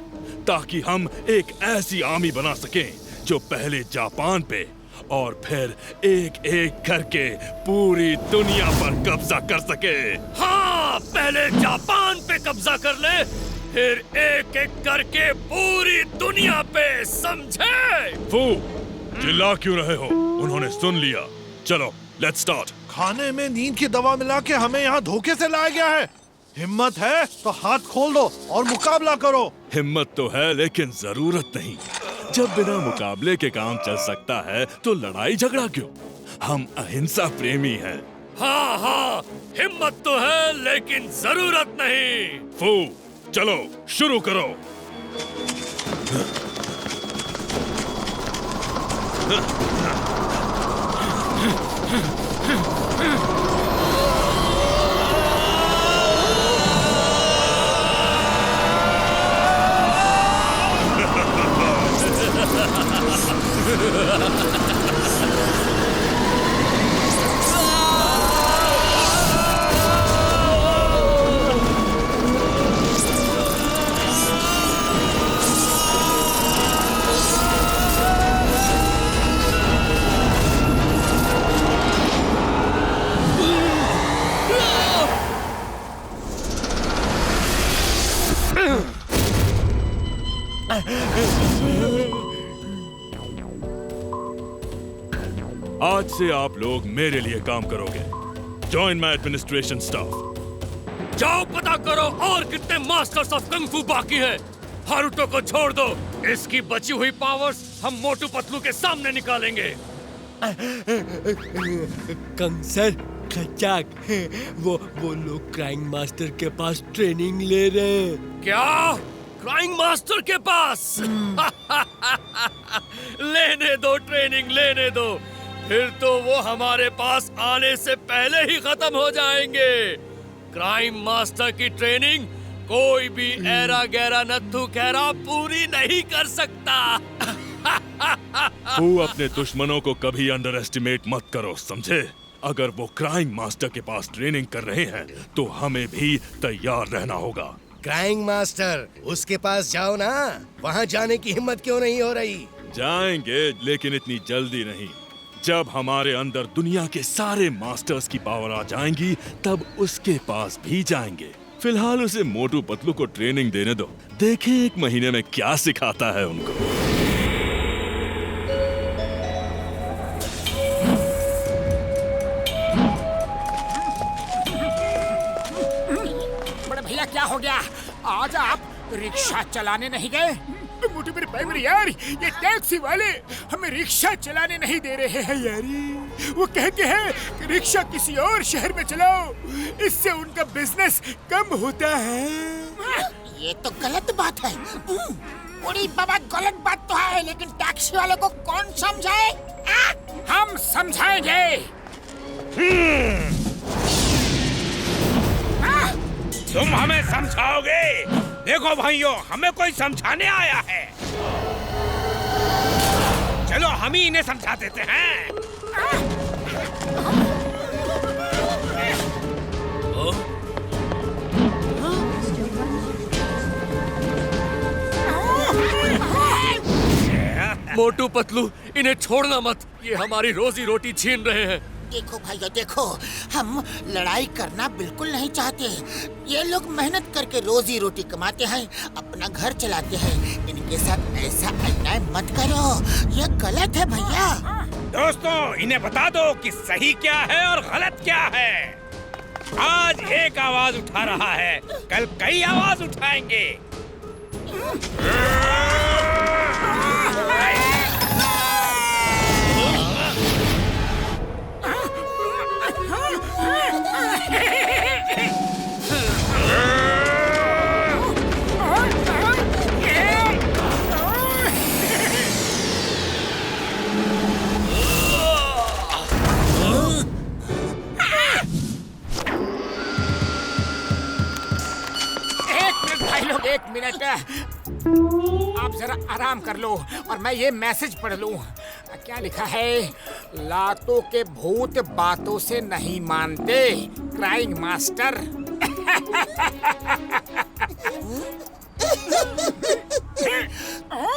S1: ताकि हम एक ऐसी आर्मी बना सकें जो पहले जापान पे और फिर एक एक करके पूरी दुनिया पर कब्जा कर सके।
S10: हाँ, पहले जापान पे कब्जा कर ले, फिर एक एक करके पूरी दुनिया पे, समझे?
S1: फू, चिल्ला क्यों रहे हो? उन्होंने सुन लिया। चलो, लेट्स स्टार्ट।
S7: खाने में नींद की दवा मिला के हमें यहाँ धोखे से लाया गया है। हिम्मत है तो हाथ खोल दो और मुकाबला करो।
S1: हिम्मत तो है लेकिन जरूरत नहीं। जब बिना मुकाबले के काम चल सकता है तो लड़ाई झगड़ा क्यों? हम अहिंसा प्रेमी हैं।
S10: हाँ हाँ, हिम्मत तो है लेकिन जरूरत नहीं।
S1: फू, चलो शुरू करो। आज से आप लोग मेरे लिए काम करोगे। Join my administration staff.
S10: जाओ पता करो और कितने मास्टर्स ऑफ कंग फू बाकी है। हारुतो को छोड़ दो, इसकी बची हुई पावर्स हम मोटू पतलू के सामने निकालेंगे।
S3: कंग सर, खचाक, वो लोग क्राइंग मास्टर के पास ट्रेनिंग ले रहे हैं।
S10: क्या? क्राइंग मास्टर के पास? लेने दो, ट्रेनिंग लेने दो, फिर तो वो हमारे पास आने से पहले ही खत्म हो जाएंगे। क्राइम मास्टर की ट्रेनिंग कोई भी ऐरा गैरा नत्थु खैरा पूरी नहीं कर सकता।
S1: तू अपने दुश्मनों को कभी अंडर एस्टिमेट मत करो, समझे? अगर वो क्राइम मास्टर के पास ट्रेनिंग कर रहे हैं तो हमें भी तैयार रहना होगा।
S8: क्राइंग मास्टर, उसके पास जाओ ना। वहाँ जाने की हिम्मत क्यों नहीं हो रही?
S1: जाएंगे, लेकिन इतनी जल्दी नहीं। जब हमारे अंदर दुनिया के सारे मास्टर्स की पावर आ जाएंगी तब उसके पास भी जाएंगे। फिलहाल उसे मोटू पतलू को ट्रेनिंग देने दो, देखें 1 महीने में क्या सिखाता है उनको।
S4: बड़े भैया क्या हो गया? आज आप रिक्शा चलाने नहीं गए? मोटू मेरे भाई मेरे यार, ये टैक्सी वाले हमें रिक्शा चलाने नहीं दे रहे हैं यारी। वो कहते हैं कि रिक्शा किसी और शहर में चलाओ, इससे उनका बिजनेस कम होता है।
S6: ये तो गलत बात है। बड़ी बाबा, गलत बात तो है, लेकिन टैक्सी वाले को कौन समझाए?
S4: हम समझाएंगे।
S9: तुम हमें समझाओगे? देखो भाइयों, हमें कोई समझाने आया है। चलो हम ही इन्हें समझा देते हैं।
S10: मोटू पतलू, इन्हें छोड़ना मत, ये हमारी रोजी रोटी छीन रहे हैं।
S6: देखो भाइयों, देखो, हम लड़ाई करना बिल्कुल नहीं चाहते। ये लोग मेहनत करके रोजी रोटी कमाते हैं, अपना घर चलाते हैं। इनके साथ ऐसा अन्याय मत करो, ये गलत है भैया।
S9: दोस्तों, इन्हें बता दो कि सही क्या है और गलत क्या है। आज एक आवाज उठा रहा है, कल कई आवाज उठाएंगे।
S4: एक मिनट, आप जरा आराम कर लो और मैं ये मैसेज पढ़ लूं। क्या लिखा है? लातों के भूत बातों से नहीं मानते, क्राइंग मास्टर।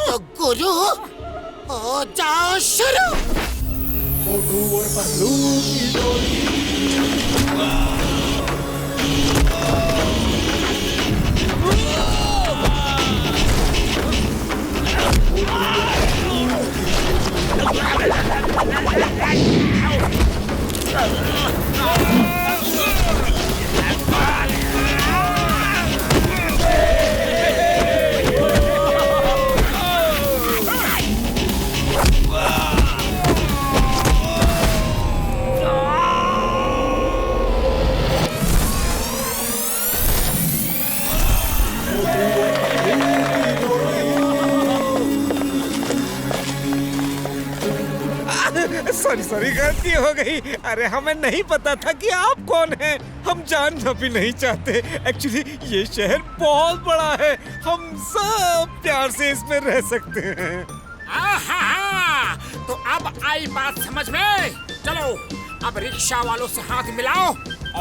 S6: तो गुरु हो जाओ शुरू।
S3: मोटू और पतलू की जोड़ी।
S9: सॉरी, गलती हो गई। अरे हमें नहीं पता था कि आप कौन हैं। हम जानना भी नहीं चाहते। एक्चुअली ये शहर बहुत बड़ा है, हम सब प्यार से इसमें रह सकते हैं।
S4: तो अब आई बात समझ में। चलो अब रिक्शा वालों से हाथ मिलाओ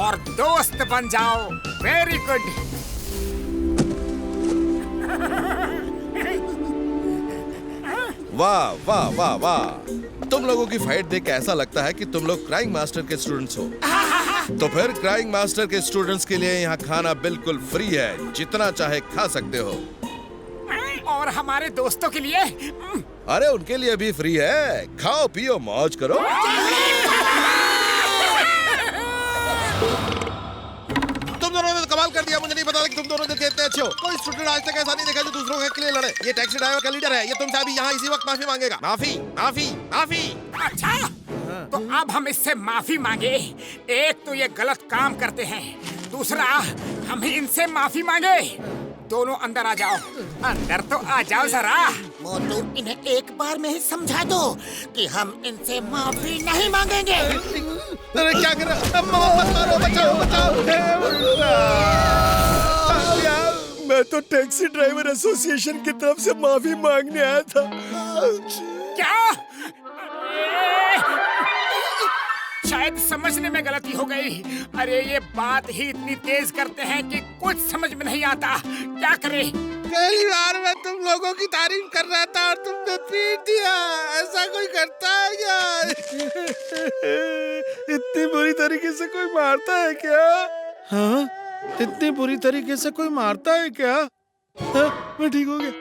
S4: और दोस्त बन जाओ। Very good.
S7: वाह वाह वाह वाह, तुम लोगों की फाइट देख के ऐसा लगता है कि तुम लोग क्राइंग मास्टर के स्टूडेंट्स हो। तो फिर क्राइंग मास्टर के स्टूडेंट्स के लिए यहाँ खाना बिल्कुल फ्री है, जितना चाहे खा सकते हो।
S4: और हमारे दोस्तों के लिए?
S7: अरे उनके लिए भी फ्री है, खाओ पियो मौज करो। तुम दोनों ने कमाल कर दिया, मुझे नहीं पता था कि तुम दोनों इतने अच्छे हो। कोई स्टूडेंट आज तक ऐसा नहीं देखा जो दूसरों के लिए लड़े। ये टैक्सी ड्राइवर का लीडर है, ये तुमसे अभी यहाँ इसी वक्त माफी मांगेगा। माफी माफी माफी।
S4: अच्छा, तो अब हम इससे माफी मांगे। एक तो ये गलत काम करते हैं, दूसरा हम ही इनसे माफी मांगे। दोनों अंदर आ जाओ, अंदर तो आ जाओ जरा।
S6: मोटू, इन्हें एक बार में ही समझा दो कि हम इनसे माफी नहीं मांगेंगे।
S7: अरे क्या कर रहे हो? मत मारो, बचाओ बचाओ।
S3: मैं तो टैक्सी ड्राइवर एसोसिएशन की तरफ से माफी मांगने आया था।
S4: क्या? शायद समझने में गलती हो गई। अरे ये बात ही इतनी तेज करते हैं कि कुछ समझ में नहीं आता। क्या करें?
S7: पहली बार मैं तुम लोगों की तारीफ कर रहा था और तुमने पीट दिया। ऐसा कोई करता है क्या?
S3: इतनी बुरी तरीके से कोई मारता है क्या? हाँ, इतनी बुरी तरीके से कोई मारता है क्या? हाँ, मैं ठीक हो गया।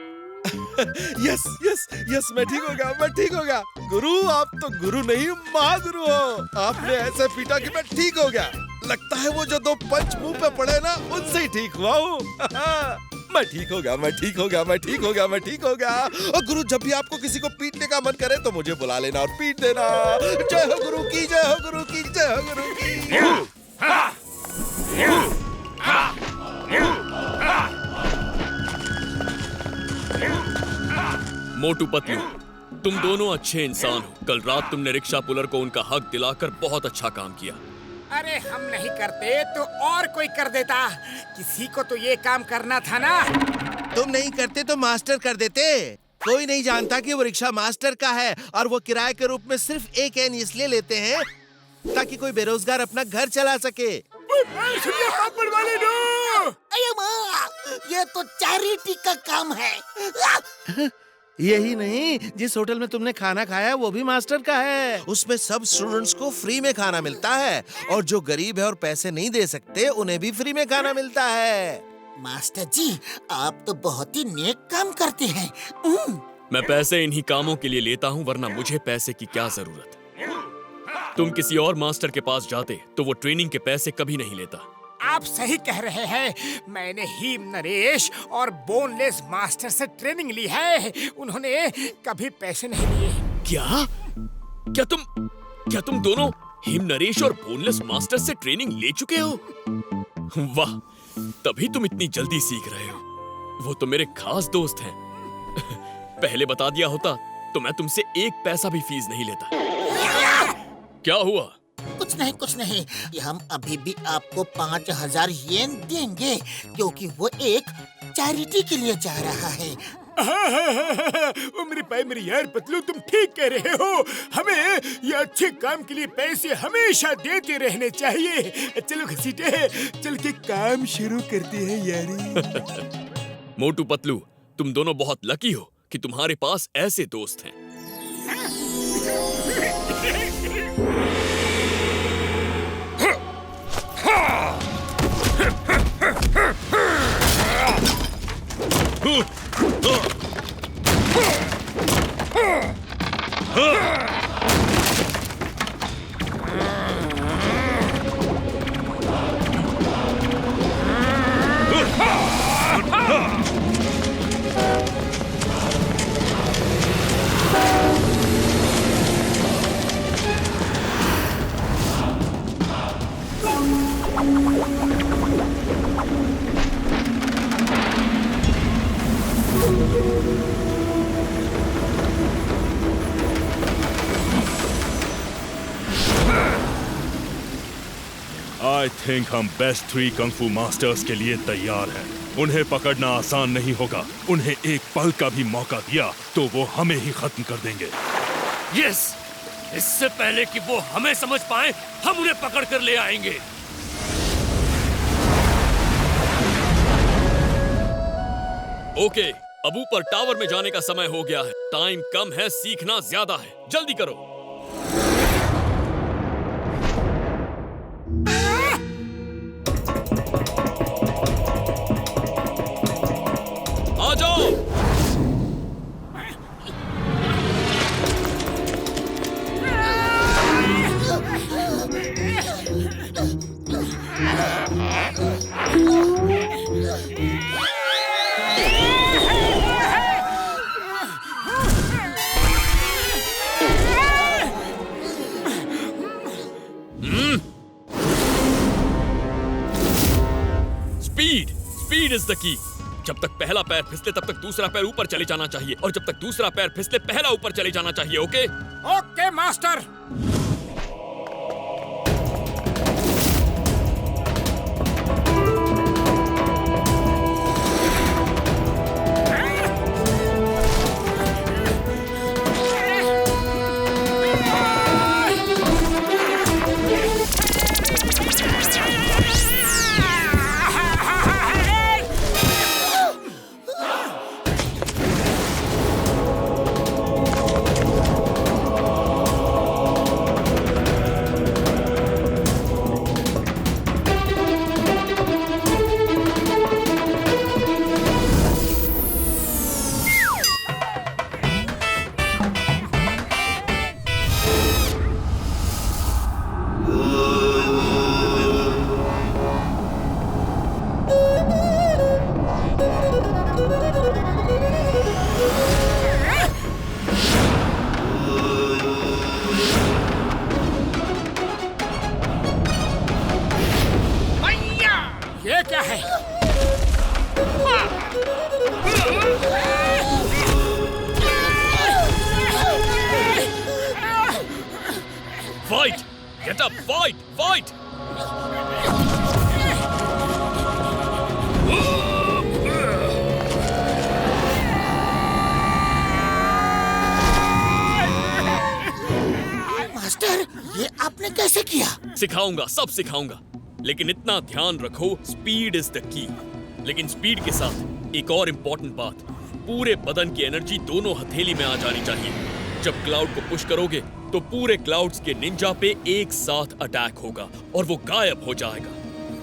S3: यस यस यस, मैं ठीक हो गया, मैं ठीक हो गया। गुरु, आप तो गुरु नहीं महागुरु हो। आपने ऐसे पीटा कि मैं ठीक हो गया। लगता है वो जो 2 पंच मुंह पे पड़े ना, उनसे ही ठीक हुआ हूँ। मैं ठीक हो गया, मैं ठीक हो गया, मैं ठीक हो गया, मैं ठीक हो गया। और गुरु, जब भी आपको किसी को पीटने का मन करे तो मुझे बुला लेना और पीट देना। जय हो गुरु की, जय हो गुरु की, जय हो गुरु की।
S11: मोटू पतलू, तुम दोनों अच्छे इंसान हो। कल रात तुमने रिक्शा पुलर को उनका हक दिलाकर बहुत अच्छा काम किया।
S4: अरे हम नहीं करते तो और कोई कर देता। किसी को तो ये काम करना था ना।
S8: तुम नहीं करते तो मास्टर कर देते। कोई नहीं जानता कि वो रिक्शा मास्टर का है और वो किराए के रूप में सिर्फ 1 एन इसलिए लेते हैं ताकि कोई बेरोजगार अपना घर चला सके।
S6: अरे माँ, ये तो चैरिटी का काम है।
S8: यही नहीं, जिस होटल में तुमने खाना खाया वो भी मास्टर का है। उसमें सब स्टूडेंट्स को फ्री में खाना मिलता है और जो गरीब है और पैसे नहीं दे सकते उन्हें भी फ्री में खाना मिलता है।
S6: मास्टर जी, आप तो बहुत ही नेक काम करते हैं।
S11: मैं पैसे इन्हीं कामों के लिए लेता हूँ, वरना मुझे पैसे की क्या जरूरत। तुम किसी और मास्टर के पास जाते तो वो ट्रेनिंग के पैसे कभी नहीं लेता।
S4: आप सही कह रहे हैं। मैंने हीम नरेश और बोनलेस मास्टर से ट्रेनिंग ली है। उन्होंने कभी पैसे नहीं लिए।
S11: क्या तुम दोनों हीम नरेश और बोनलेस मास्टर से ट्रेनिंग ले चुके हो? वाह, तभी तुम इतनी जल्दी सीख रहे हो। वो तो मेरे खास दोस्त हैं। पहले बता दिया होता तो मैं तुमसे 1 पैसा भी फीस नहीं लेता। क्या हुआ?
S6: कुछ नहीं, हम अभी भी आपको 5000 येन देंगे क्योंकि वो एक चैरिटी के लिए जा रहा है।
S4: मेरे भाई, मेरी यार पतलू, तुम ठीक कह रहे हो। हमें ये अच्छे काम के लिए पैसे हमेशा देते रहने चाहिए। चलो घसीटे, चल के काम शुरू करते हैं यारी।
S11: मोटू पतलू, तुम दोनों बहुत लकी हो कि तुम्हारे पास ऐसे दोस्त हैं।
S1: आई थिंक हम बेस्ट 3 कंग फू मास्टर्स के लिए तैयार हैं। उन्हें पकड़ना आसान नहीं होगा। उन्हें एक पल का भी मौका दिया तो वो हमें ही खत्म कर देंगे।
S10: यस, इससे पहले कि वो हमें समझ पाए, हम उन्हें पकड़ कर ले आएंगे।
S11: ओके, अब ऊपर टावर में जाने का समय हो गया है। टाइम कम है, सीखना ज्यादा है। जल्दी करो। आ जाओ। स्पीड इज द की। जब तक पहला पैर फिसले तब तक दूसरा पैर ऊपर चले जाना चाहिए, और जब तक दूसरा पैर फिसले पहला ऊपर चले जाना चाहिए। Okay
S4: okay master. ये क्या है?
S11: Fight, get up, fight, fight.
S6: Master, ये आपने कैसे किया?
S11: सिखाऊंगा, सब सिखाऊंगा, लेकिन इतना ध्यान रखो, स्पीड इज द की। लेकिन स्पीड के साथ एक और इम्पोर्टेंट बात, पूरे बदन की एनर्जी दोनों हथेली में आ जानी चाहिए। जब क्लाउड को पुश करोगे तो पूरे क्लाउड्स के निंजा पे एक साथ अटैक होगा और वो गायब हो जाएगा।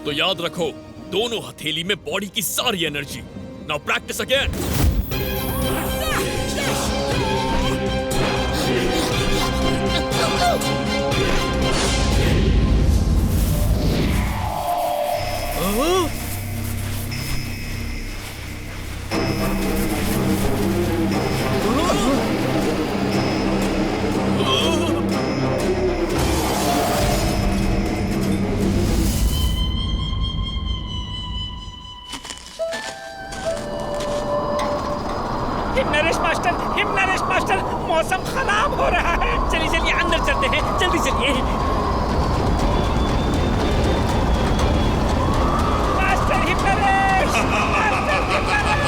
S11: तो याद रखो, दोनों हथेली में बॉडी की सारी energy. Now practice again.
S9: Naresh master, मौसम खराब हो रहा है। चलिए चलिए अंदर चलते हैं, जल्दी चलिए। Master Himnaresh, master Himnaresh.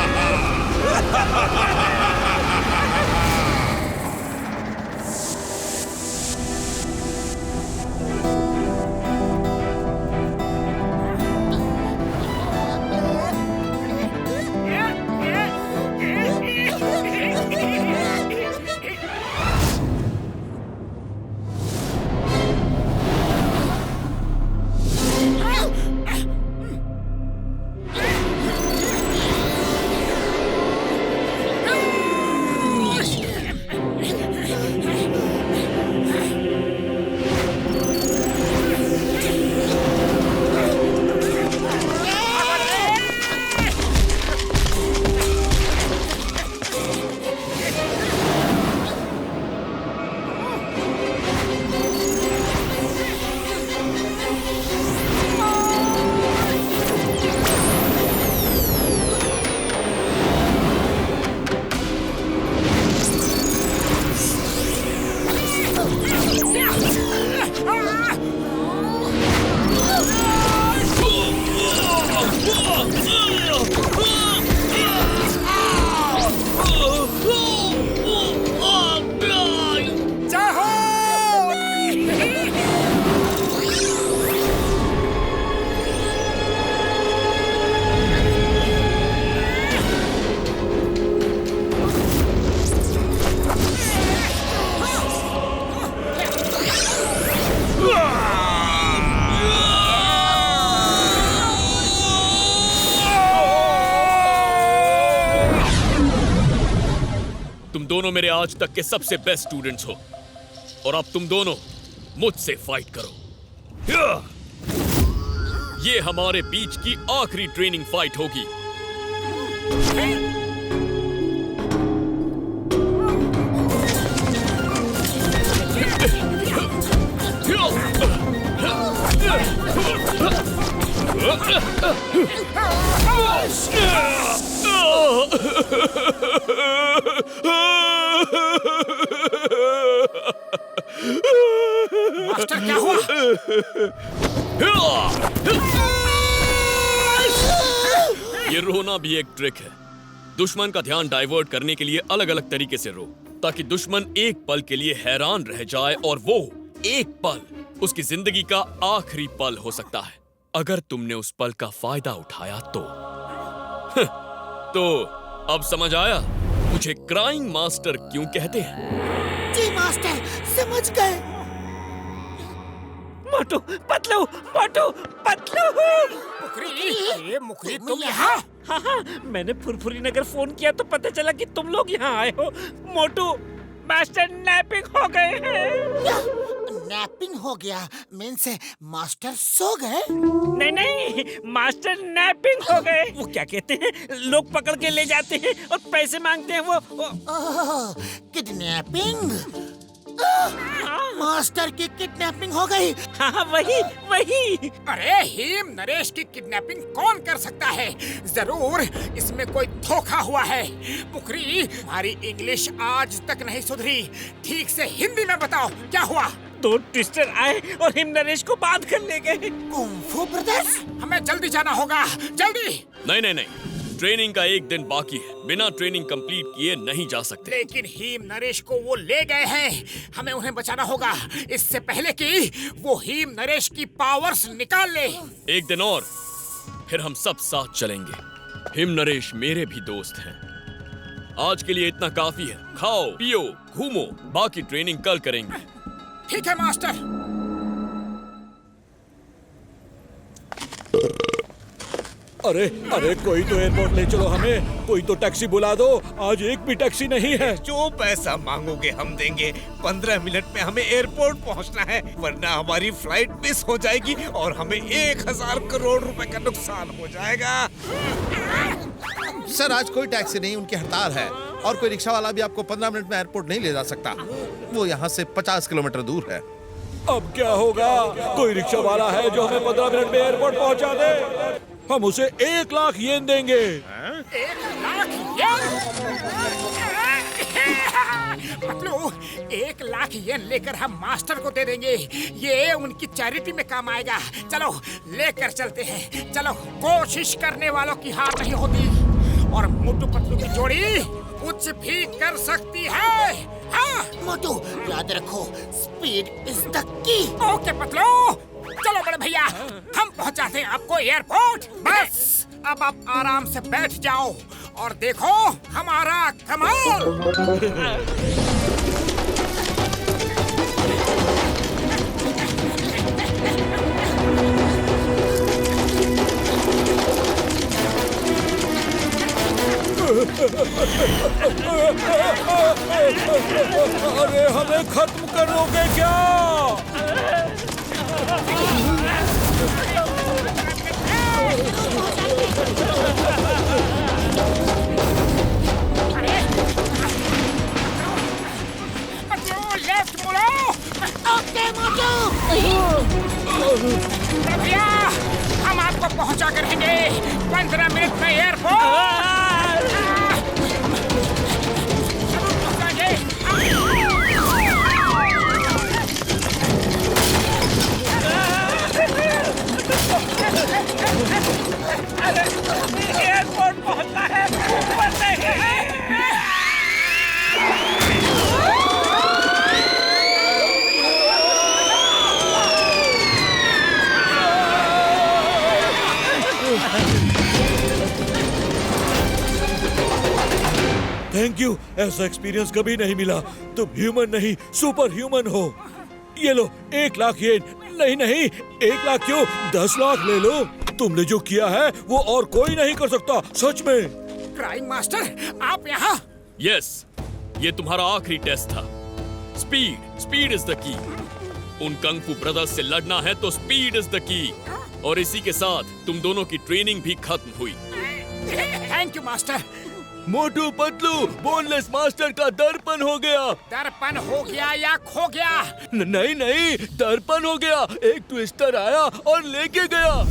S11: दोनों मेरे आज तक के सबसे बेस्ट स्टूडेंट्स हो, और अब तुम दोनों मुझसे फाइट करो। ये हमारे बीच की आखिरी ट्रेनिंग फाइट होगी।
S4: मास्टर क्या हुआ?
S11: ये रोना भी एक ट्रिक है। दुश्मन का ध्यान डाइवर्ट करने के लिए अलग अलग तरीके से रो, ताकि दुश्मन एक पल के लिए हैरान रह जाए और वो एक पल उसकी जिंदगी का आखिरी पल हो सकता है। अगर तुमने उस पल का फायदा उठाया तो अब समझ आया मुझे क्राइम मास्टर क्यों कहते हैं।
S6: जी मास्टर, समझ गए।
S9: मोटू पतलू, मोटू पतलू।
S4: मुखरी तुम यहाँ?
S9: हाँ, मैंने फुरफुरी नगर फोन किया तो पता चला कि तुम लोग यहाँ आए हो। मोटू, मास्टर नैपिंग हो गए हैं।
S6: नैपिंग हो गया मीन्स मास्टर सो गए?
S9: नहीं, मास्टर नैपिंग हो गए। वो क्या कहते हैं, लोग पकड़ के ले जाते हैं और पैसे मांगते हैं वो।
S6: किडनैपिंग? मास्टर की किडनैपिंग हो गई।
S9: हाँ, वही।
S4: अरे हिम नरेश की किडनैपिंग कौन कर सकता है? जरूर इसमें कोई धोखा हुआ है। मुखरी, हमारी इंग्लिश आज तक नहीं सुधरी। ठीक से हिंदी में बताओ क्या हुआ?
S9: 2 ट्विस्टर आए और हिम नरेश को बांध कर ले गए।
S6: Kung fu brothers?
S4: हमें जल्दी जाना होगा, जल्दी।
S11: नहीं, ट्रेनिंग का एक दिन बाकी है। बिना ट्रेनिंग कंप्लीट किए नहीं जा सकते।
S4: लेकिन हिम नरेश को वो ले गए हैं। हमें उन्हें बचाना होगा इससे पहले कि वो हिम नरेश की पावर्स निकाल ले।
S11: एक दिन और फिर हम सब साथ चलेंगे। हिम नरेश मेरे भी दोस्त हैं। आज के लिए इतना काफी है। खाओ, पियो, घूमो। बाकी ट्रेनिंग कल करेंगे।
S4: ठीक है मास्टर।
S10: अरे कोई तो एयरपोर्ट ले चलो हमें। कोई तो टैक्सी बुला दो। आज एक भी टैक्सी नहीं है।
S9: जो पैसा मांगोगे हम देंगे। 15 मिनट में हमें एयरपोर्ट पहुंचना है, वरना हमारी फ्लाइट मिस हो जाएगी और हमें 1000 करोड़ रुपए का नुकसान हो जाएगा।
S7: सर, आज कोई टैक्सी नहीं, उनकी हड़ताल है। और कोई रिक्शा वाला भी आपको 15 मिनट में एयरपोर्ट नहीं ले जा सकता। वो यहाँ से 50 किलोमीटर दूर है।
S10: अब क्या होगा? कोई रिक्शा वाला है जो हमें 15 मिनट में एयरपोर्ट पहुंचा दे? हम उसे 1 लाख येन देंगे।
S4: 1 लाख येन? पतलू, 1 लाख येन लेकर हम मास्टर को दे देंगे। ये उनकी चैरिटी में काम आएगा। चलो लेकर चलते हैं। चलो, कोशिश करने वालों की हार नहीं होती और मोटू पतलू की जोड़ी कुछ भी कर सकती है। हाँ
S6: मोटू, याद रखो, स्पीड इज द की।
S4: ओके पतलू, चलो बड़े भैया, हम पहुंचाते हैं आपको एयरपोर्ट। बस अब आप आराम से बैठ जाओ और देखो हमारा कमाल।
S10: अरे हमें खत्म करोगे क्या?
S4: लेफ्ट मुड़ो।
S6: ओके मोटू।
S4: भैया, हम आपको पहुंचा कर रहेंगे 15 मिनट में एयरपोर्ट।
S9: एयरपोर्ट पहुंचना है, ऊपर नहीं।
S10: थैंक यू, ऐसा एक्सपीरियंस कभी नहीं मिला। तुम ह्यूमन नहीं, सुपर ह्यूमन हो। ये लो 1 लाख येन। नहीं, 1 लाख क्यों, 10 लाख ले लो। तुमने जो किया है वो और कोई नहीं कर सकता, सच में।
S4: क्राइम मास्टर, आप यहाँ?
S11: यस, ये तुम्हारा आखिरी टेस्ट था। स्पीड इज द की। उन कंग फू ब्रदर्स से लड़ना है तो स्पीड इज द की। और इसी के साथ तुम दोनों की ट्रेनिंग भी खत्म हुई।
S4: Thank you master.
S3: Motu Patlu, boneless master का दर्पण हो गया।
S4: दर्पण हो गया या खो गया?
S3: नहीं नहीं, दर्पण हो गया। एक ट्विस्टर आया और लेके गया।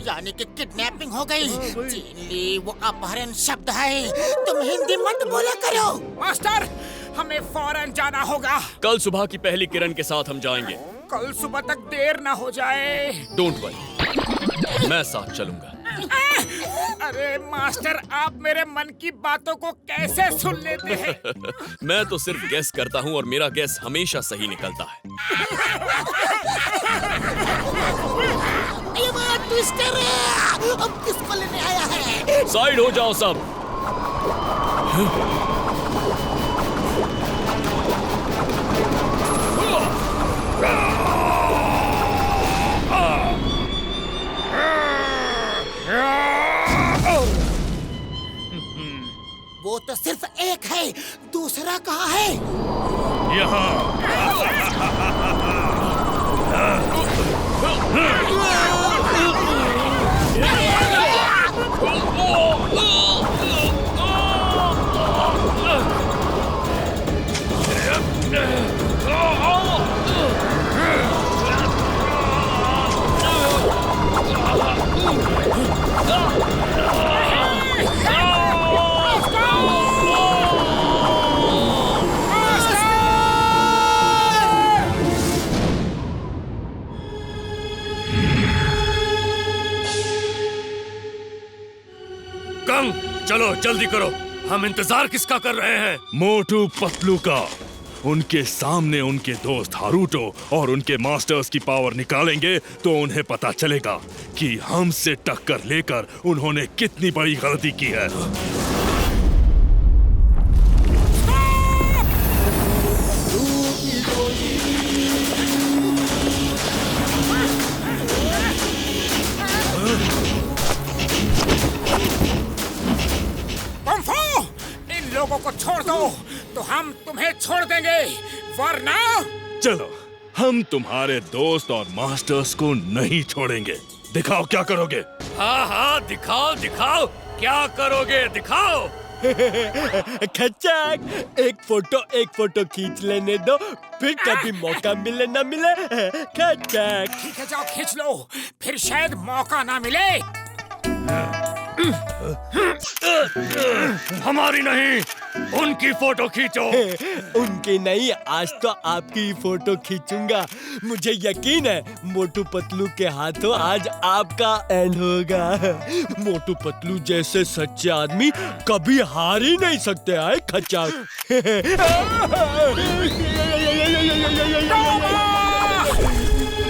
S6: यानी कि किडनैपिंग हो गई। चीनली, वो अपहरण शब्द है, तुम हिंदी मत बोला करो।
S4: मास्टर, हमें फौरन जाना होगा।
S11: कल सुबह की पहली किरण के साथ हम जाएंगे।
S4: कल सुबह तक देर ना हो जाए।
S11: डोंट वरी, मैं साथ चलूंगा।
S4: अरे मास्टर, आप मेरे मन की बातों को कैसे सुन लेते हैं?
S11: मैं तो सिर्फ गेस करता हूँ और मेरा गेस हमेशा सही निकलता है।
S6: ये बात ट्विस्टर है। अब किसको लेने आया है?
S11: साइड हो जाओ सब।
S6: वो तो सिर्फ एक है, दूसरा कहाँ है?
S1: चलो जल्दी करो, हम इंतजार किसका कर रहे हैं? मोटू पतलू का। उनके सामने उनके दोस्त हारूटो और उनके मास्टर्स की पावर निकालेंगे तो उन्हें पता चलेगा कि हमसे टक्कर लेकर उन्होंने कितनी बड़ी गलती की है।
S4: लोगों को छोड़ दो तो हम तुम्हें छोड़ देंगे, वरना
S1: चलो, हम तुम्हारे दोस्त और मास्टर्स को नहीं छोड़ेंगे। दिखाओ क्या करोगे।
S10: हाँ हाँ, दिखाओ दिखाओ, क्या करोगे दिखाओ।
S3: खच्चक, एक फोटो खींच लेने दो, फिर कभी मौका मिले ना मिले। खच्चक,
S4: ठीक है, जाओ खींच लो, फिर शायद मौका ना मिले।
S10: हमारी नहीं, उनकी फोटो खींचो।
S3: उनकी नहीं, आज तो आपकी फोटो खींचूंगा। मुझे यकीन है मोटू पतलू के हाथों आज आपका एंड होगा। मोटू पतलू जैसे सच्चे आदमी कभी हार ही नहीं सकते हैं खच्चक।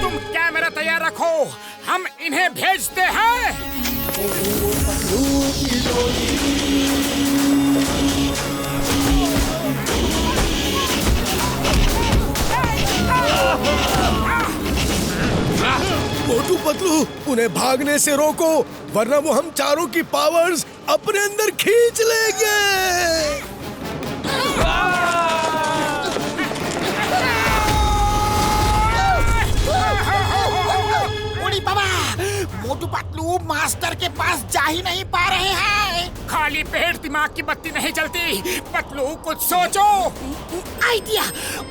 S4: तुम कैमरा तैयार रखो, हम इन्हें भेजते हैं।
S8: मोटू पतलू, उन्हें भागने से रोको, वरना वो हम चारों की पावर्स अपने अंदर खींच लेंगे।
S6: बाबा, मोटू पतलू मास्टर के पास जा ही नहीं पा रहे हैं।
S4: खाली पेट दिमाग की बत्ती नहीं जलती। पतलू, कुछ सोचो।
S6: आइडिया,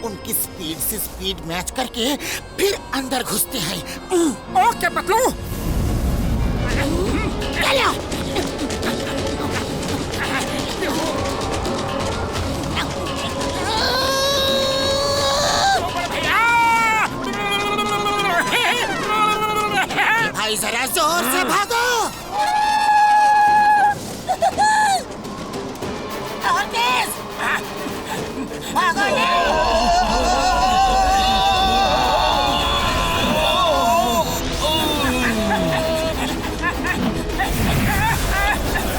S6: उनकी स्पीड से स्पीड मैच करके फिर अंदर घुसते हैं।
S4: ओके पतलू,
S6: चलो। भाई जरा जोर से भागो। और तेज भागो ले।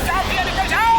S4: जाओ, निकल जाओ।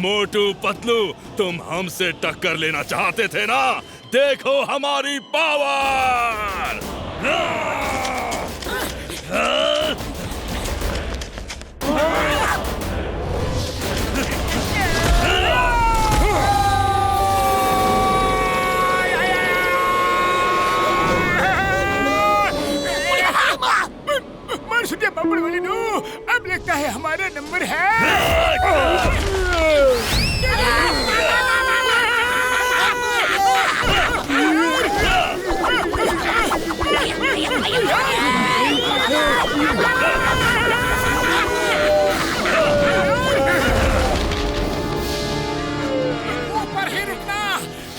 S1: मोटू पतलू, तुम हमसे टक्कर लेना चाहते थे ना? देखो हमारी पावर!
S4: सुनिए बब्बर वाली नू, अब लगता है हमारा नंबर है। ऊपर ही रुकना,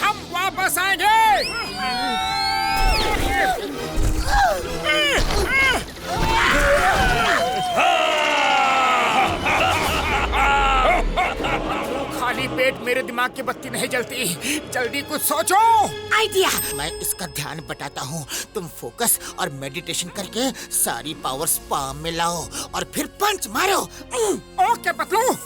S4: हम वापस आएंगे। खाली पेट मेरे दिमाग की बत्ती नहीं जलती, जल्दी कुछ सोचो।
S6: आइडिया! मैं इसका ध्यान बटाता हूँ, तुम फोकस और मेडिटेशन करके सारी पावर्स पाम में लाओ और फिर पंच मारो।
S4: ओके पतलू।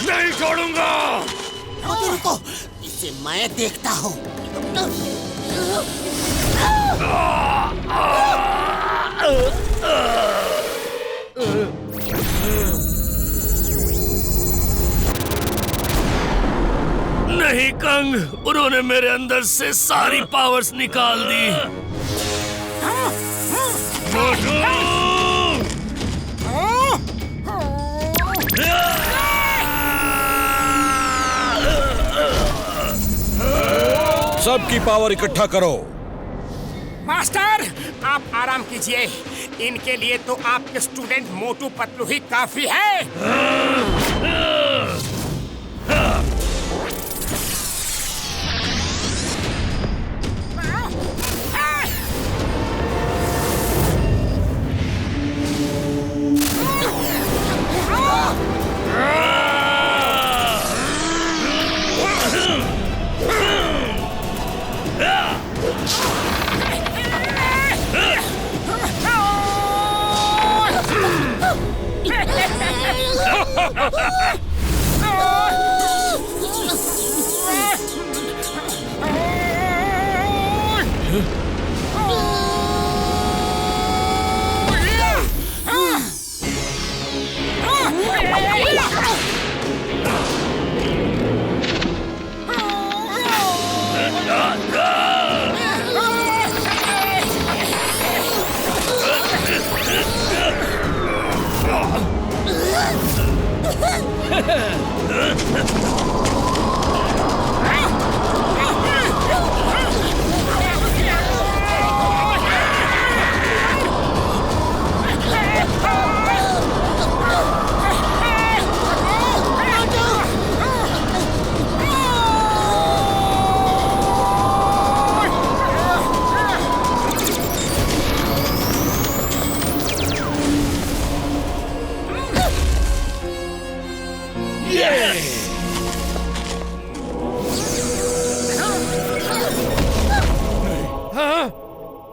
S1: नहीं छोड़ूंगा।
S6: रुको, इसे मैं देखता हूँ।
S10: नहीं कंग, उन्होंने मेरे अंदर से सारी पावर्स निकाल दी।
S8: सबकी पावर इकट्ठा करो।
S4: मास्टर, आप आराम कीजिए। इनके लिए तो आपके स्टूडेंट मोटू पतलू ही काफी है।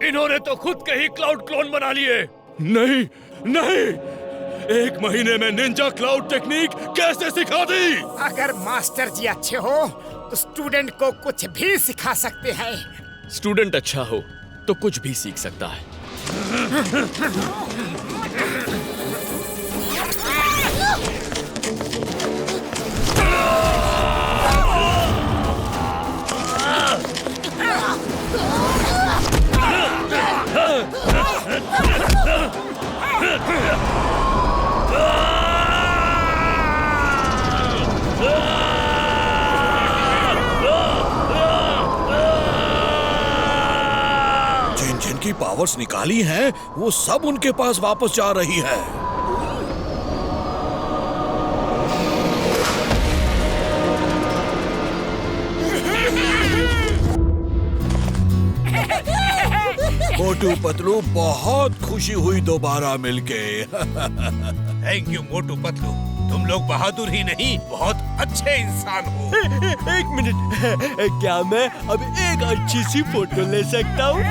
S10: इन्होंने तो खुद के ही क्लाउड क्लोन बना लिए।
S1: नहीं नहीं, 1 महीने में निंजा क्लाउड टेक्निक कैसे सिखा दी?
S4: अगर मास्टर जी अच्छे हो तो स्टूडेंट को कुछ भी सिखा सकते हैं।
S11: स्टूडेंट अच्छा हो तो कुछ भी सीख सकता है।
S8: जिन जिन की पावर्स निकाली हैं, वो सब उनके पास वापस जा रही है। मोटू पतलू, बहुत खुशी हुई दोबारा मिलके।
S9: थैंक यू मोटू पतलू, तुम लोग बहादुर ही नहीं बहुत अच्छे इंसान हो।
S3: एक मिनट, क्या मैं अब एक अच्छी सी फोटो ले सकता हूँ?